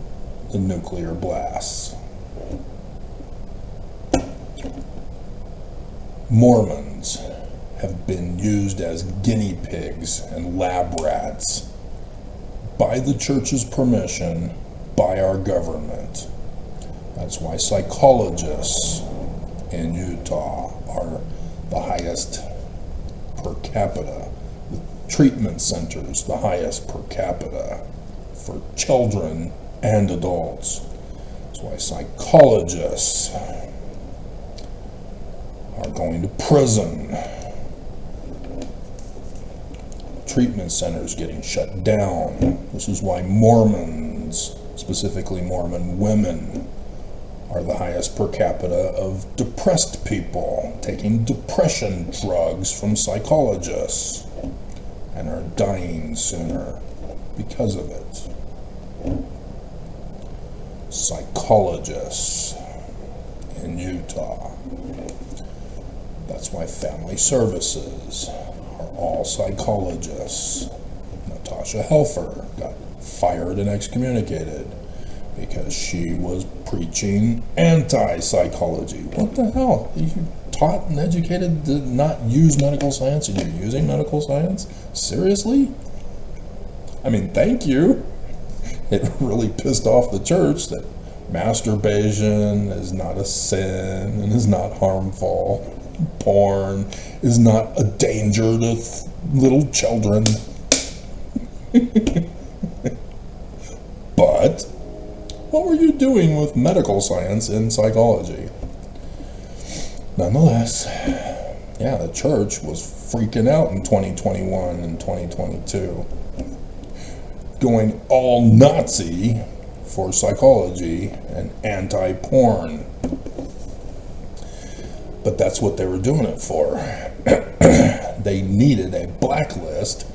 the nuclear blasts. Mormons have been used as guinea pigs and lab rats by the church's permission, by our government. That's why psychologists in Utah are the highest per capita. The treatment centers, the highest per capita for children and adults. That's why psychologists are going to prison. Treatment centers getting shut down. This is why Mormons, specifically Mormon women, are the highest per capita of depressed people taking depression drugs from psychologists and are dying sooner because of it. Psychologists in Utah. That's why family services are all psychologists. Natasha Helfer got fired and excommunicated because she was preaching anti-psychology. What the hell? You taught and educated to not use medical science and you're using medical science? Seriously? I mean, thank you. It really pissed off the church that masturbation is not a sin and is not harmful. Porn is not a danger to little children. But what were you doing with medical science in psychology? Nonetheless, yeah, the church was freaking out in 2021 and 2022, going all Nazi for psychology and anti-porn. But that's what they were doing it for. They needed a blacklist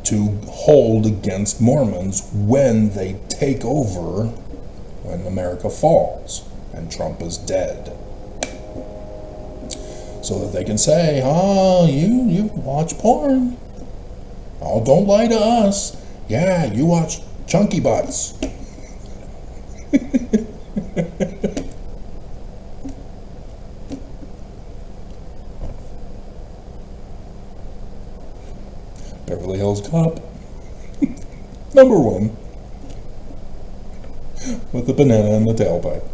to hold against Mormons when they take over, when America falls and Trump is dead. So that they can say, oh, you watch porn. Oh, don't lie to us. Yeah, you watch chunky butts. Beverly Hills Cop. Number 1. With the banana in the tailpipe.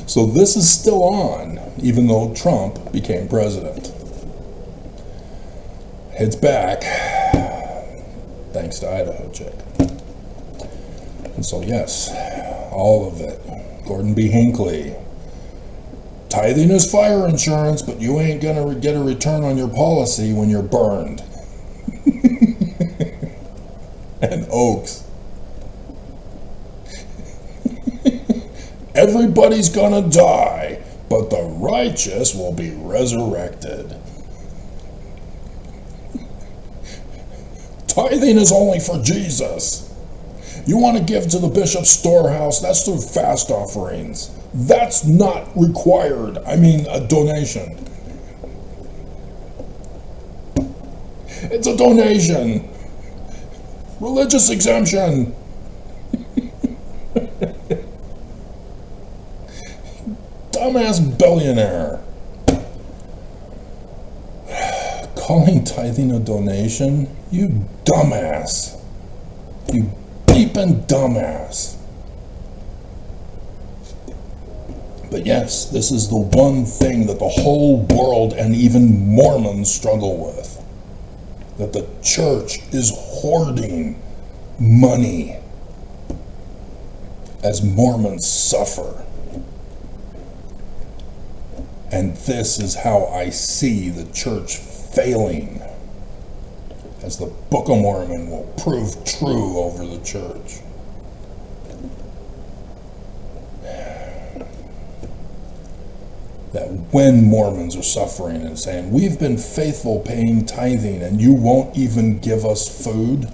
So this is still on, even though Trump became president. It's back, thanks to Idaho chick. And so yes, all of it. Gordon B. Hinckley. Tithing is fire insurance, but you ain't gonna get a return on your policy when you're burned. And Oaks. Everybody's gonna die, but the righteous will be resurrected. Tithing is only for Jesus. You want to give to the bishop's storehouse, that's through fast offerings. That's not required. I mean, a donation. It's a donation. Religious exemption. Dumbass billionaire calling tithing a donation? You dumbass. You beeping dumbass. But yes, this is the one thing that the whole world and even Mormons struggle with. That the church is hoarding money as Mormons suffer. And this is how I see the church failing, as the Book of Mormon will prove true over the church. That when Mormons are suffering and saying, we've been faithful paying tithing and you won't even give us food,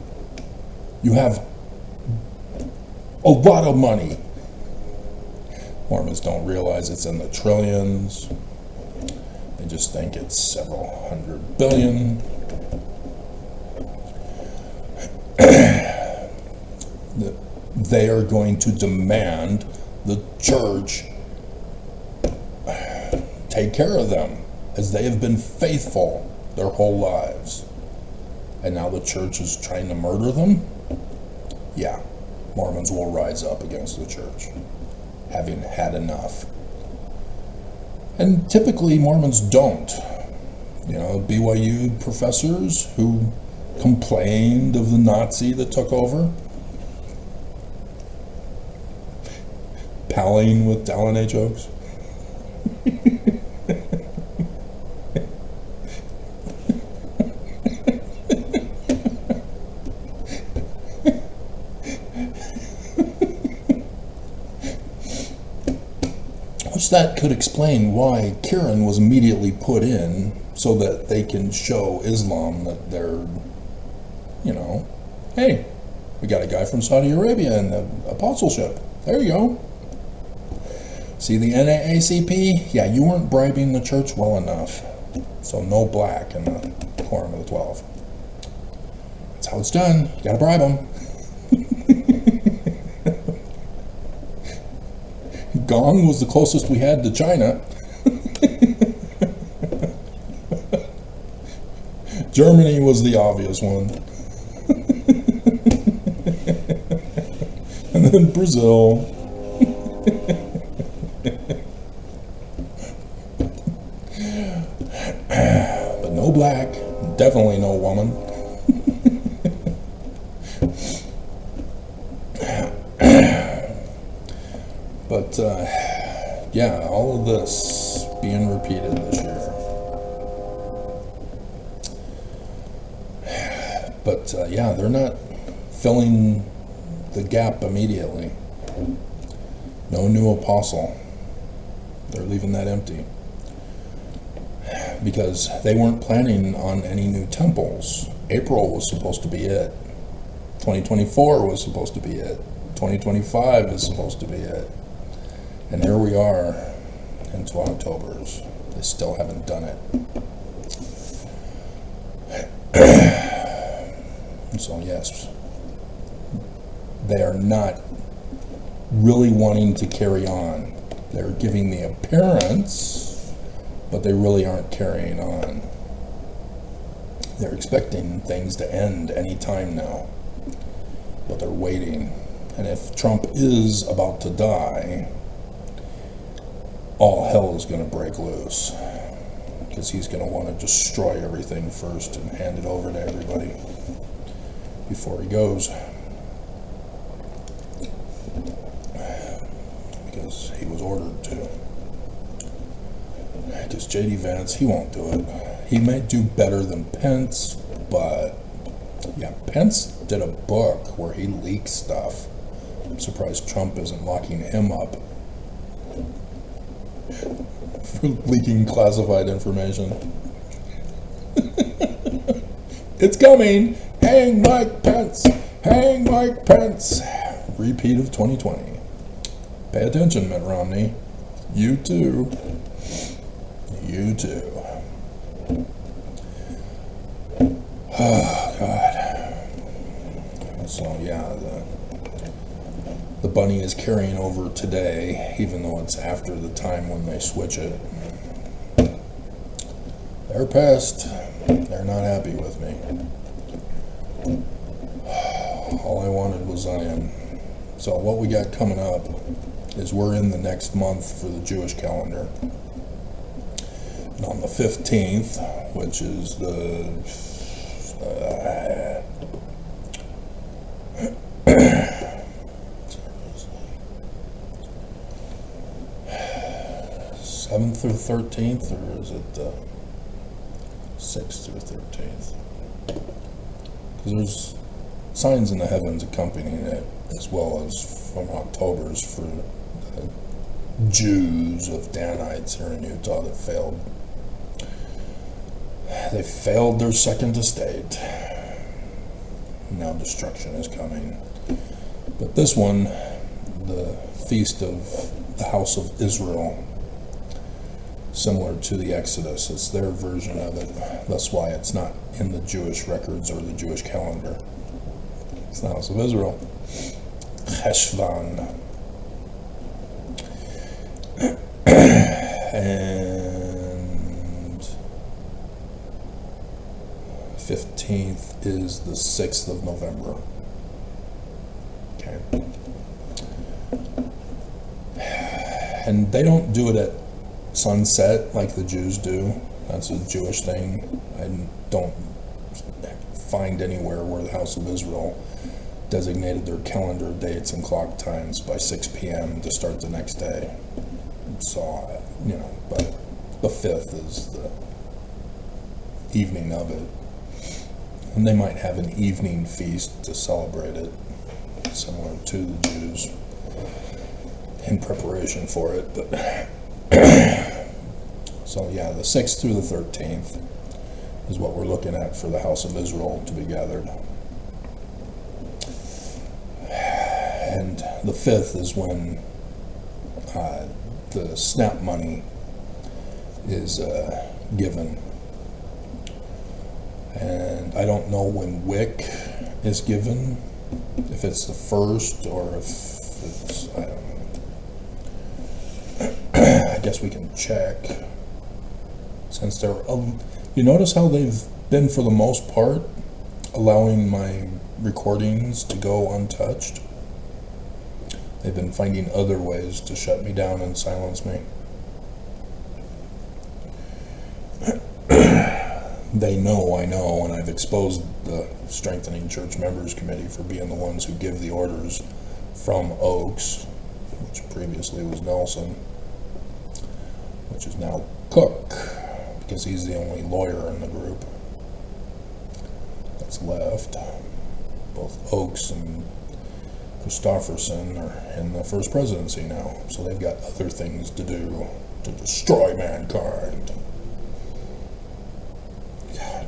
you have a lot of money. Mormons don't realize it's in the trillions. They just think it's several hundred billion. They are going to demand the church take care of them, as they have been faithful their whole lives. And now the church is trying to murder them? Yeah, Mormons will rise up against the church, having had enough. And typically Mormons don't. You know, BYU professors who complained of the Nazi that took over, palling with Dallin jokes. That could explain why Kieran was immediately put in, so that they can show Islam that they're, you know, hey, we got a guy from Saudi Arabia in the apostleship. There you go. See the NAACP? Yeah, you weren't bribing the church well enough. So no black in the Quorum of the 12. That's how it's done. You gotta bribe them. Gong was the closest we had to China. Germany was the obvious one. And then Brazil. But no black, definitely no woman. But, yeah, all of this being repeated this year. But, yeah, they're not filling the gap immediately. No new apostle. They're leaving that empty. Because they weren't planning on any new temples. April was supposed to be it. 2024 was supposed to be it. 2025 is supposed to be it. And here we are into October's. They still haven't done it. So yes, they are not really wanting to carry on. They're giving the appearance, but they really aren't carrying on. They're expecting things to end any time now, but they're waiting. And if Trump is about to die, all hell is going to break loose, because he's going to want to destroy everything first and hand it over to everybody before he goes, because he was ordered to. Because J.D. Vance, he won't do it. He might do better than Pence, but yeah, Pence did a book where he leaks stuff. I'm surprised Trump isn't locking him up for leaking classified information. It's coming! Hang Mike Pence! Hang Mike Pence! Repeat of 2020. Pay attention, Mitt Romney. You too. You too. Oh, God. So, yeah, the bunny is carrying over today, even though it's after the time when they switch it. They're pissed. They're not happy with me. All I wanted was Zion. So what we got coming up is we're in the next month for the Jewish calendar. And on the 15th, which is the 7th through 13th, or is it the 6th through 13th? Because there's signs in the heavens accompanying it, as well as from October's for the Jews of Danites here in Utah that failed. They failed their second estate. Now destruction is coming. But this one, the Feast of the House of Israel, similar to the Exodus, it's their version of it. That's why it's not in the Jewish records or the Jewish calendar. It's the House of Israel. Cheshvan. And 15th is the 6th of November. Okay. And they don't do it at sunset like the Jews do. That's a Jewish thing. I don't find anywhere where the House of Israel designated their calendar dates and clock times by 6 p.m. to start the next day. So, but the 5th is the evening of it. And they might have an evening feast to celebrate it, similar to the Jews, in preparation for it. But so yeah, the 6th through the 13th is what we're looking at for the House of Israel to be gathered. And the 5th is when the SNAP money is given. And I don't know when WIC is given, if it's the 1st or if it's, I don't know. I guess we can check. Since they're, you notice how they've been, for the most part, allowing my recordings to go untouched? They've been finding other ways to shut me down and silence me. They know I know, and I've exposed the Strengthening Church Members Committee for being the ones who give the orders from Oaks, which previously was Nelson, which is now Cook, because he's the only lawyer in the group that's left. Both Oaks and Christofferson are in the First Presidency now, so they've got other things to do to destroy mankind. God.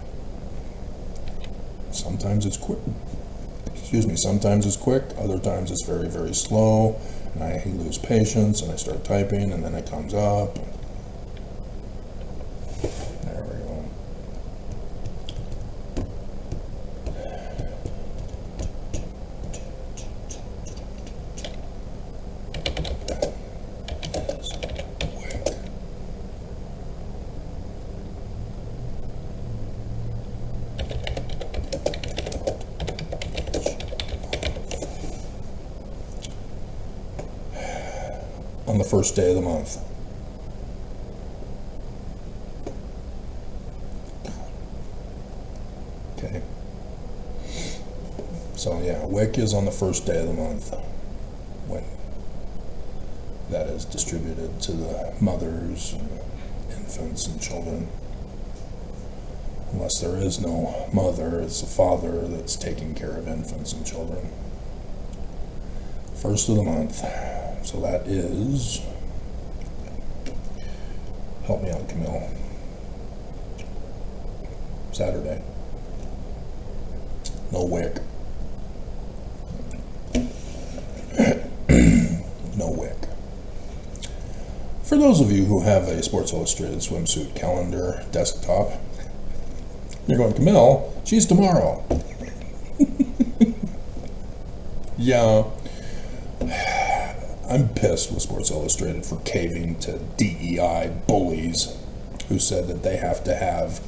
Sometimes it's quick. Sometimes it's quick, other times it's very, very slow, and I lose patience, and I start typing, and then it comes up. There we go. On the first day of the month. Okay. So yeah, WIC is on the first day of the month, when that is distributed to the mothers, infants, and children. Unless there is no mother, it's a father that's taking care of infants and children. First of the month. So that is, help me out, Camille, Saturday. No WIC. No WIC. For those of you who have a Sports Illustrated swimsuit calendar desktop, you're going, Camille, she's tomorrow. Yeah. I'm pissed with Sports Illustrated for caving to DEI bullies who said that they have to have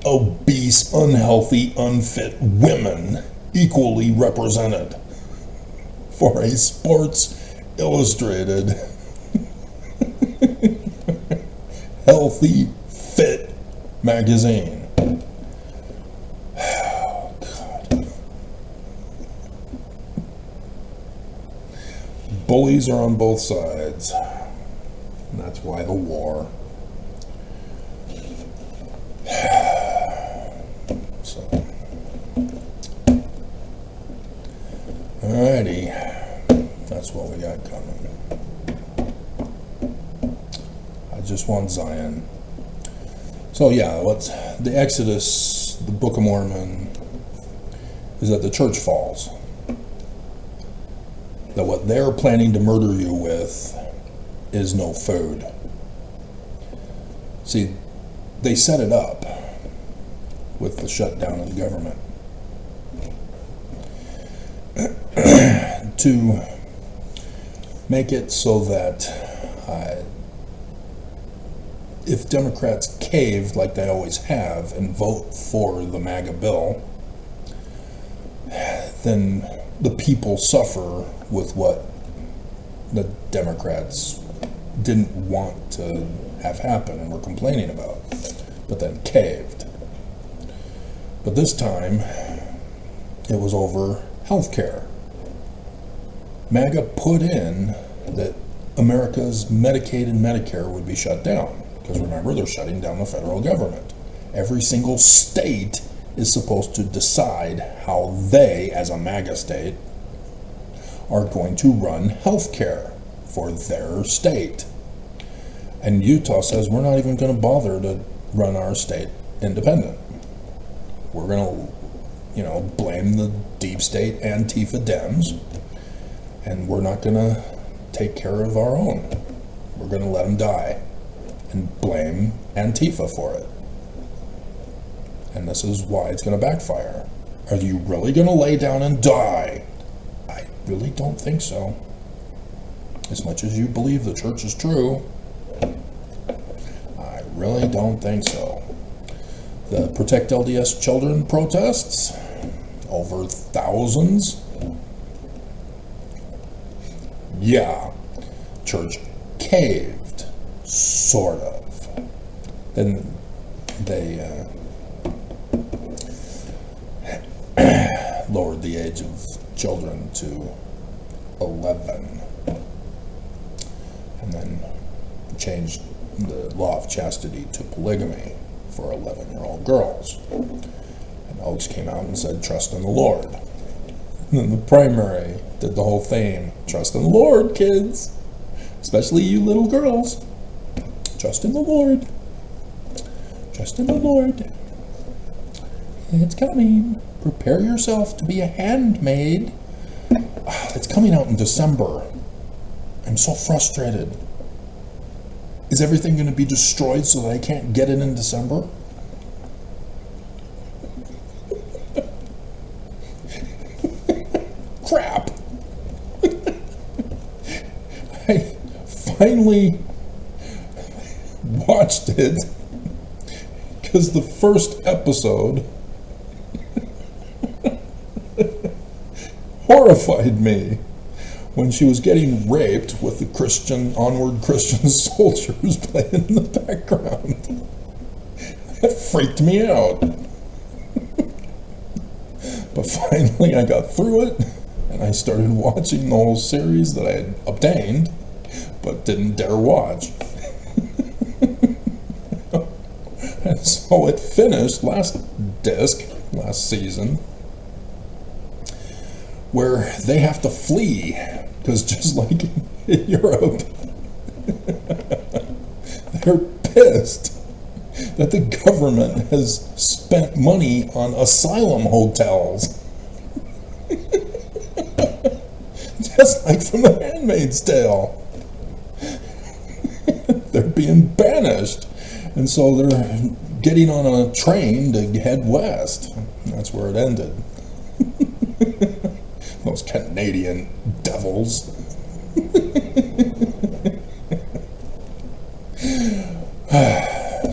obese, unhealthy, unfit women equally represented for a Sports Illustrated healthy, fit magazine. Oh, God. Bullies are on both sides. And that's why the war. So, alrighty, that's what we got coming. I just want Zion. So yeah, what's the Exodus, the Book of Mormon, is that the church falls. That what they're planning to murder you with is no food. See, they set it up with the shutdown of the government to make it so that if Democrats cave like they always have and vote for the MAGA bill, then the people suffer with what the Democrats didn't want to have happen and were complaining about, but then caved. But this time, it was over health care. MAGA put in that America's Medicaid and Medicare would be shut down. Because remember, they're shutting down the federal government. Every single state is supposed to decide how they, as a MAGA state, are going to run health care for their state. And Utah says, we're not even going to bother to run our state independent. We're going to, blame the deep state Antifa Dems, and we're not going to take care of our own. We're going to let them die and blame Antifa for it. And this is why it's going to backfire. Are you really going to lay down and die? I really don't think so. As much as you believe the church is true, I really don't think so. The Protect LDS Children protests, over thousands. Yeah, church caved, sort of. Then they lowered the age of children to 11, and then changed the law of chastity to polygamy for 11-year-old girls. And Oaks came out and said, trust in the Lord. And then the primary did the whole theme, trust in the Lord, kids, especially you little girls. Trust in the Lord. Trust in the Lord. It's coming. Prepare yourself to be a handmaid. It's coming out in December. I'm so frustrated. Is everything going to be destroyed so that I can't get it in December? Crap. I finally watched it because the first episode horrified me when she was getting raped with the onward Christian soldiers playing in the background. That freaked me out. But finally I got through it, and I started watching the whole series that I had obtained, but didn't dare watch. And so it finished last season, where they have to flee, because just like in Europe, they're pissed that the government has spent money on asylum hotels. Just like from The Handmaid's Tale. They're being banished. And so they're getting on a train to head west. That's where it ended. Those Canadian devils.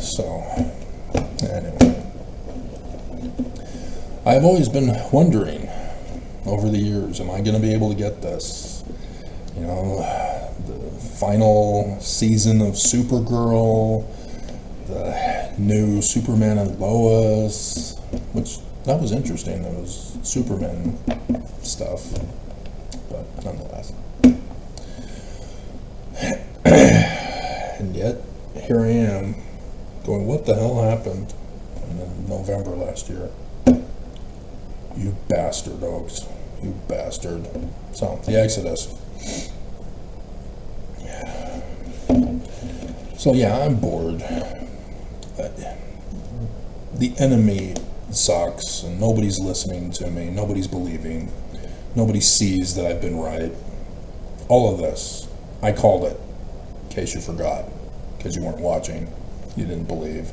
So, anyway. I've always been wondering over the years, am I going to be able to get this? You know, the final season of Supergirl, the new Superman and Lois, which that was interesting. That was Superman stuff, but nonetheless. And yet, here I am, going, what the hell happened in November last year? You bastard, Oaks. You bastard. So, the Exodus. So, yeah, I'm bored. The enemy sucks, and nobody's listening to me. Nobody's believing. Nobody sees that I've been right. All of this, I called it, in case you forgot, because you weren't watching, you didn't believe.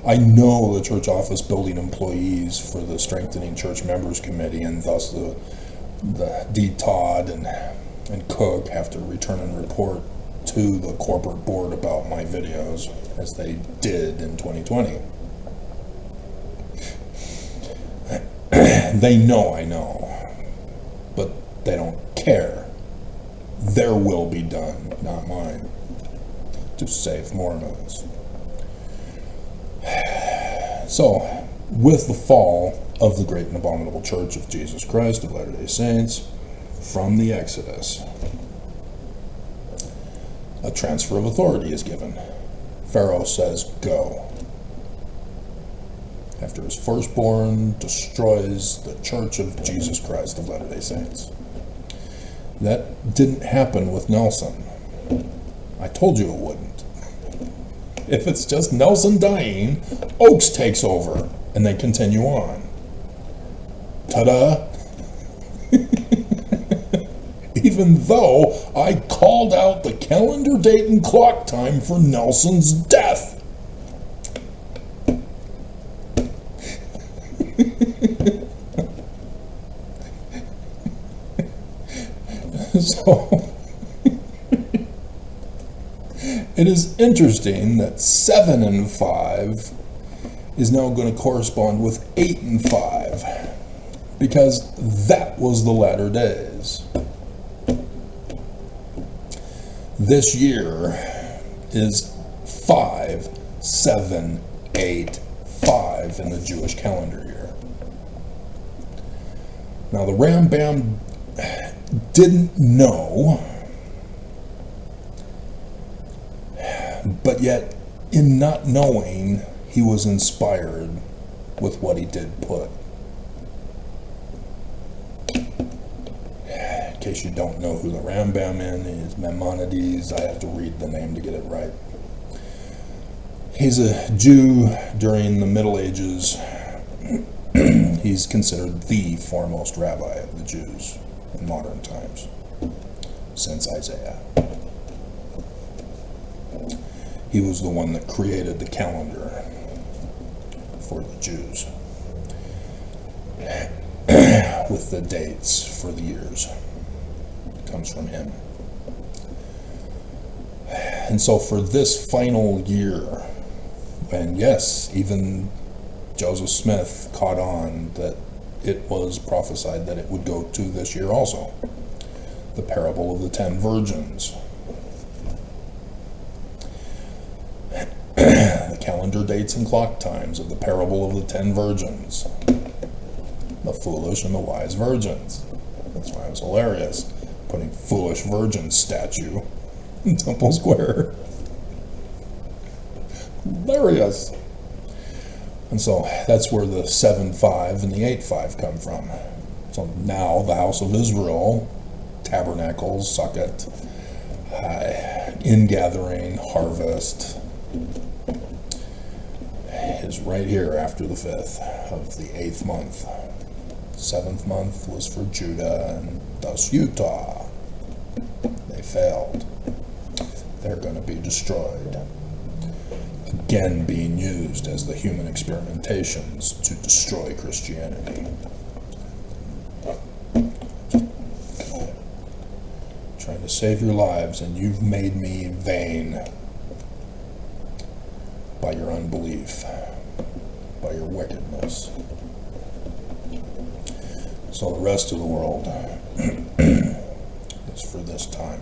I know the church office building employees for the Strengthening Church Members Committee, and thus the D. Todd and Cook have to return and report to the corporate board about my videos, as they did in 2020. They know I know, but they don't care. Their will be done, not mine, to save Mormons. So, with the fall of the Great and Abominable Church of Jesus Christ of Latter-day Saints from the Exodus, a transfer of authority is given. Pharaoh says, go. After his firstborn destroys the Church of Jesus Christ of Latter-day Saints. That didn't happen with Nelson. I told you it wouldn't. If it's just Nelson dying, Oaks takes over, and they continue on. Ta-da! Even though I called out the calendar date and clock time for Nelson's death. So, it is interesting that 7 and 5 is now going to correspond with 8 and 5, because that was the latter days. This year is 5, 7, 8, 5 in the Jewish calendar year. Now the Rambam didn't know, but yet in not knowing, he was inspired with what he did put. In case you don't know who the Rambam is, Maimonides, I have to read the name to get it right. He's a Jew during the Middle Ages. He's considered the foremost rabbi of the Jews in modern times, since Isaiah. He was the one that created the calendar for the Jews, with the dates for the years. It comes from him. And so for this final year, and yes, even Joseph Smith caught on that it was prophesied that it would go to this year also. The parable of the 10 virgins. The calendar dates and clock times of the parable of the 10 virgins. The foolish and the wise virgins. That's why it was hilarious, putting foolish virgin statue in Temple Square. Hilarious. And so that's where the 7-5 and the 8-5 come from. So now the house of Israel, tabernacles, sukkot, ingathering, harvest, is right here after the 5th of the 8th month. 7th month was for Judah and thus Utah. They failed. They're going to be destroyed. Again being used as the human experimentations to destroy Christianity. Trying to save your lives, and you've made me vain by your unbelief, by your wickedness. So the rest of the world is for this time.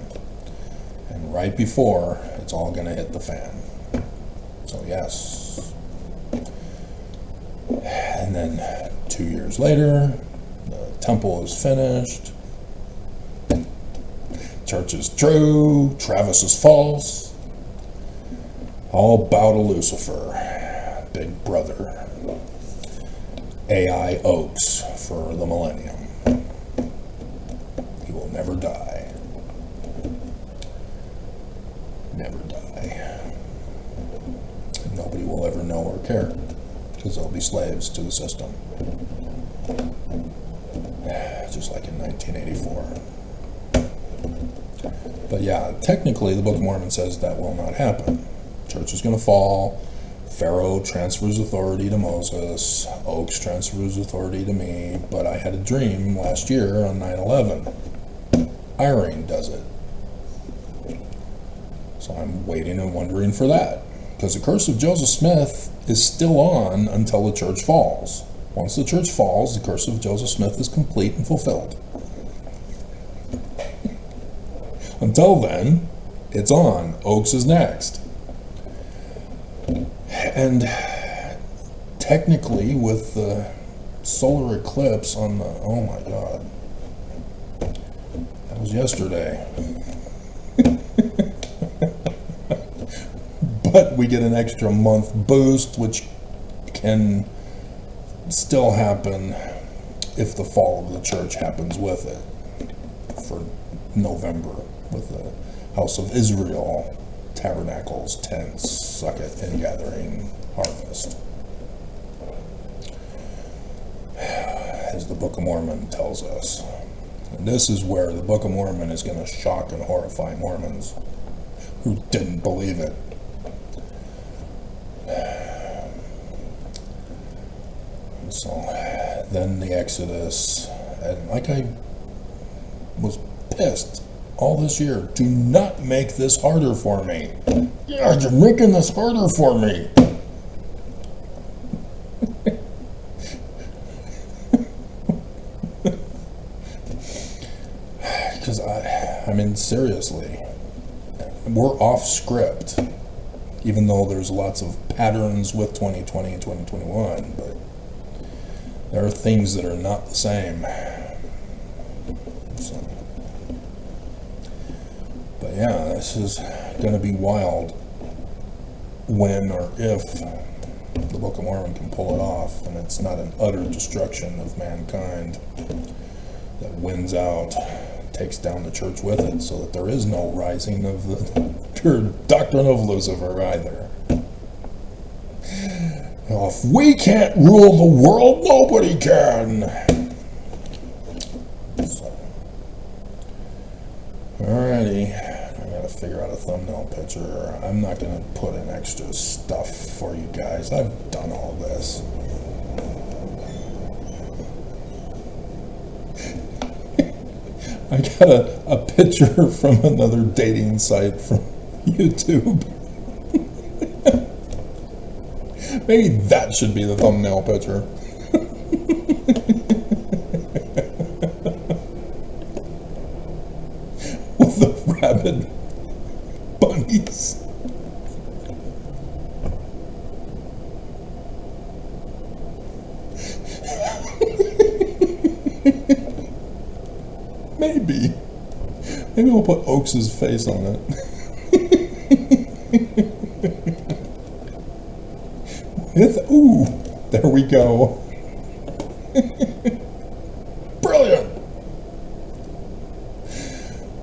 And right before, it's all going to hit the fan. So yes. And then 2 years later, the temple is finished. Church is true. Travis is false. All bow to Lucifer, big brother. AI Oaks for the millennium. He will never die. Never die. And nobody will ever know or care, because they'll be slaves to the system. Just like in 1984. But yeah, technically the Book of Mormon says that will not happen. Church is going to fall. Pharaoh transfers authority to Moses. Oaks transfers authority to me. But I had a dream last year on 9/11. Irene does it. So I'm waiting and wondering for that. Because the curse of Joseph Smith is still on until the church falls. Once the church falls, the curse of Joseph Smith is complete and fulfilled. Until then, it's on. Oaks is next. And technically, with the solar eclipse on the, oh my God, that was yesterday. But we get an extra month boost, which can still happen if the fall of the church happens with it for November, with the House of Israel, tabernacles, tents, sukkot, and gathering harvest. As the Book of Mormon tells us. And this is where the Book of Mormon is going to shock and horrify Mormons who didn't believe it. So then the Exodus, and like I was pissed all this year, do not make this harder for me. Yeah, you're making this harder for me. Because I mean, seriously, we're off script, even though there's lots of patterns with 2020 and 2021, but there are things that are not the same. So, but yeah, this is going to be wild when or if the Book of Mormon can pull it off, and it's not an utter destruction of mankind that wins out, takes down the church with it, so that there is no rising of the pure doctrine of Lucifer either. Well, if we can't rule the world, nobody can. So, alrighty, I gotta figure out a thumbnail picture. I'm not gonna put in extra stuff for you guys. I've done all this. I got a picture from another dating site from YouTube. Maybe that should be the thumbnail picture. With the rabid bunnies. Maybe. Maybe we'll put Oaks' face on it. Ooh, there we go.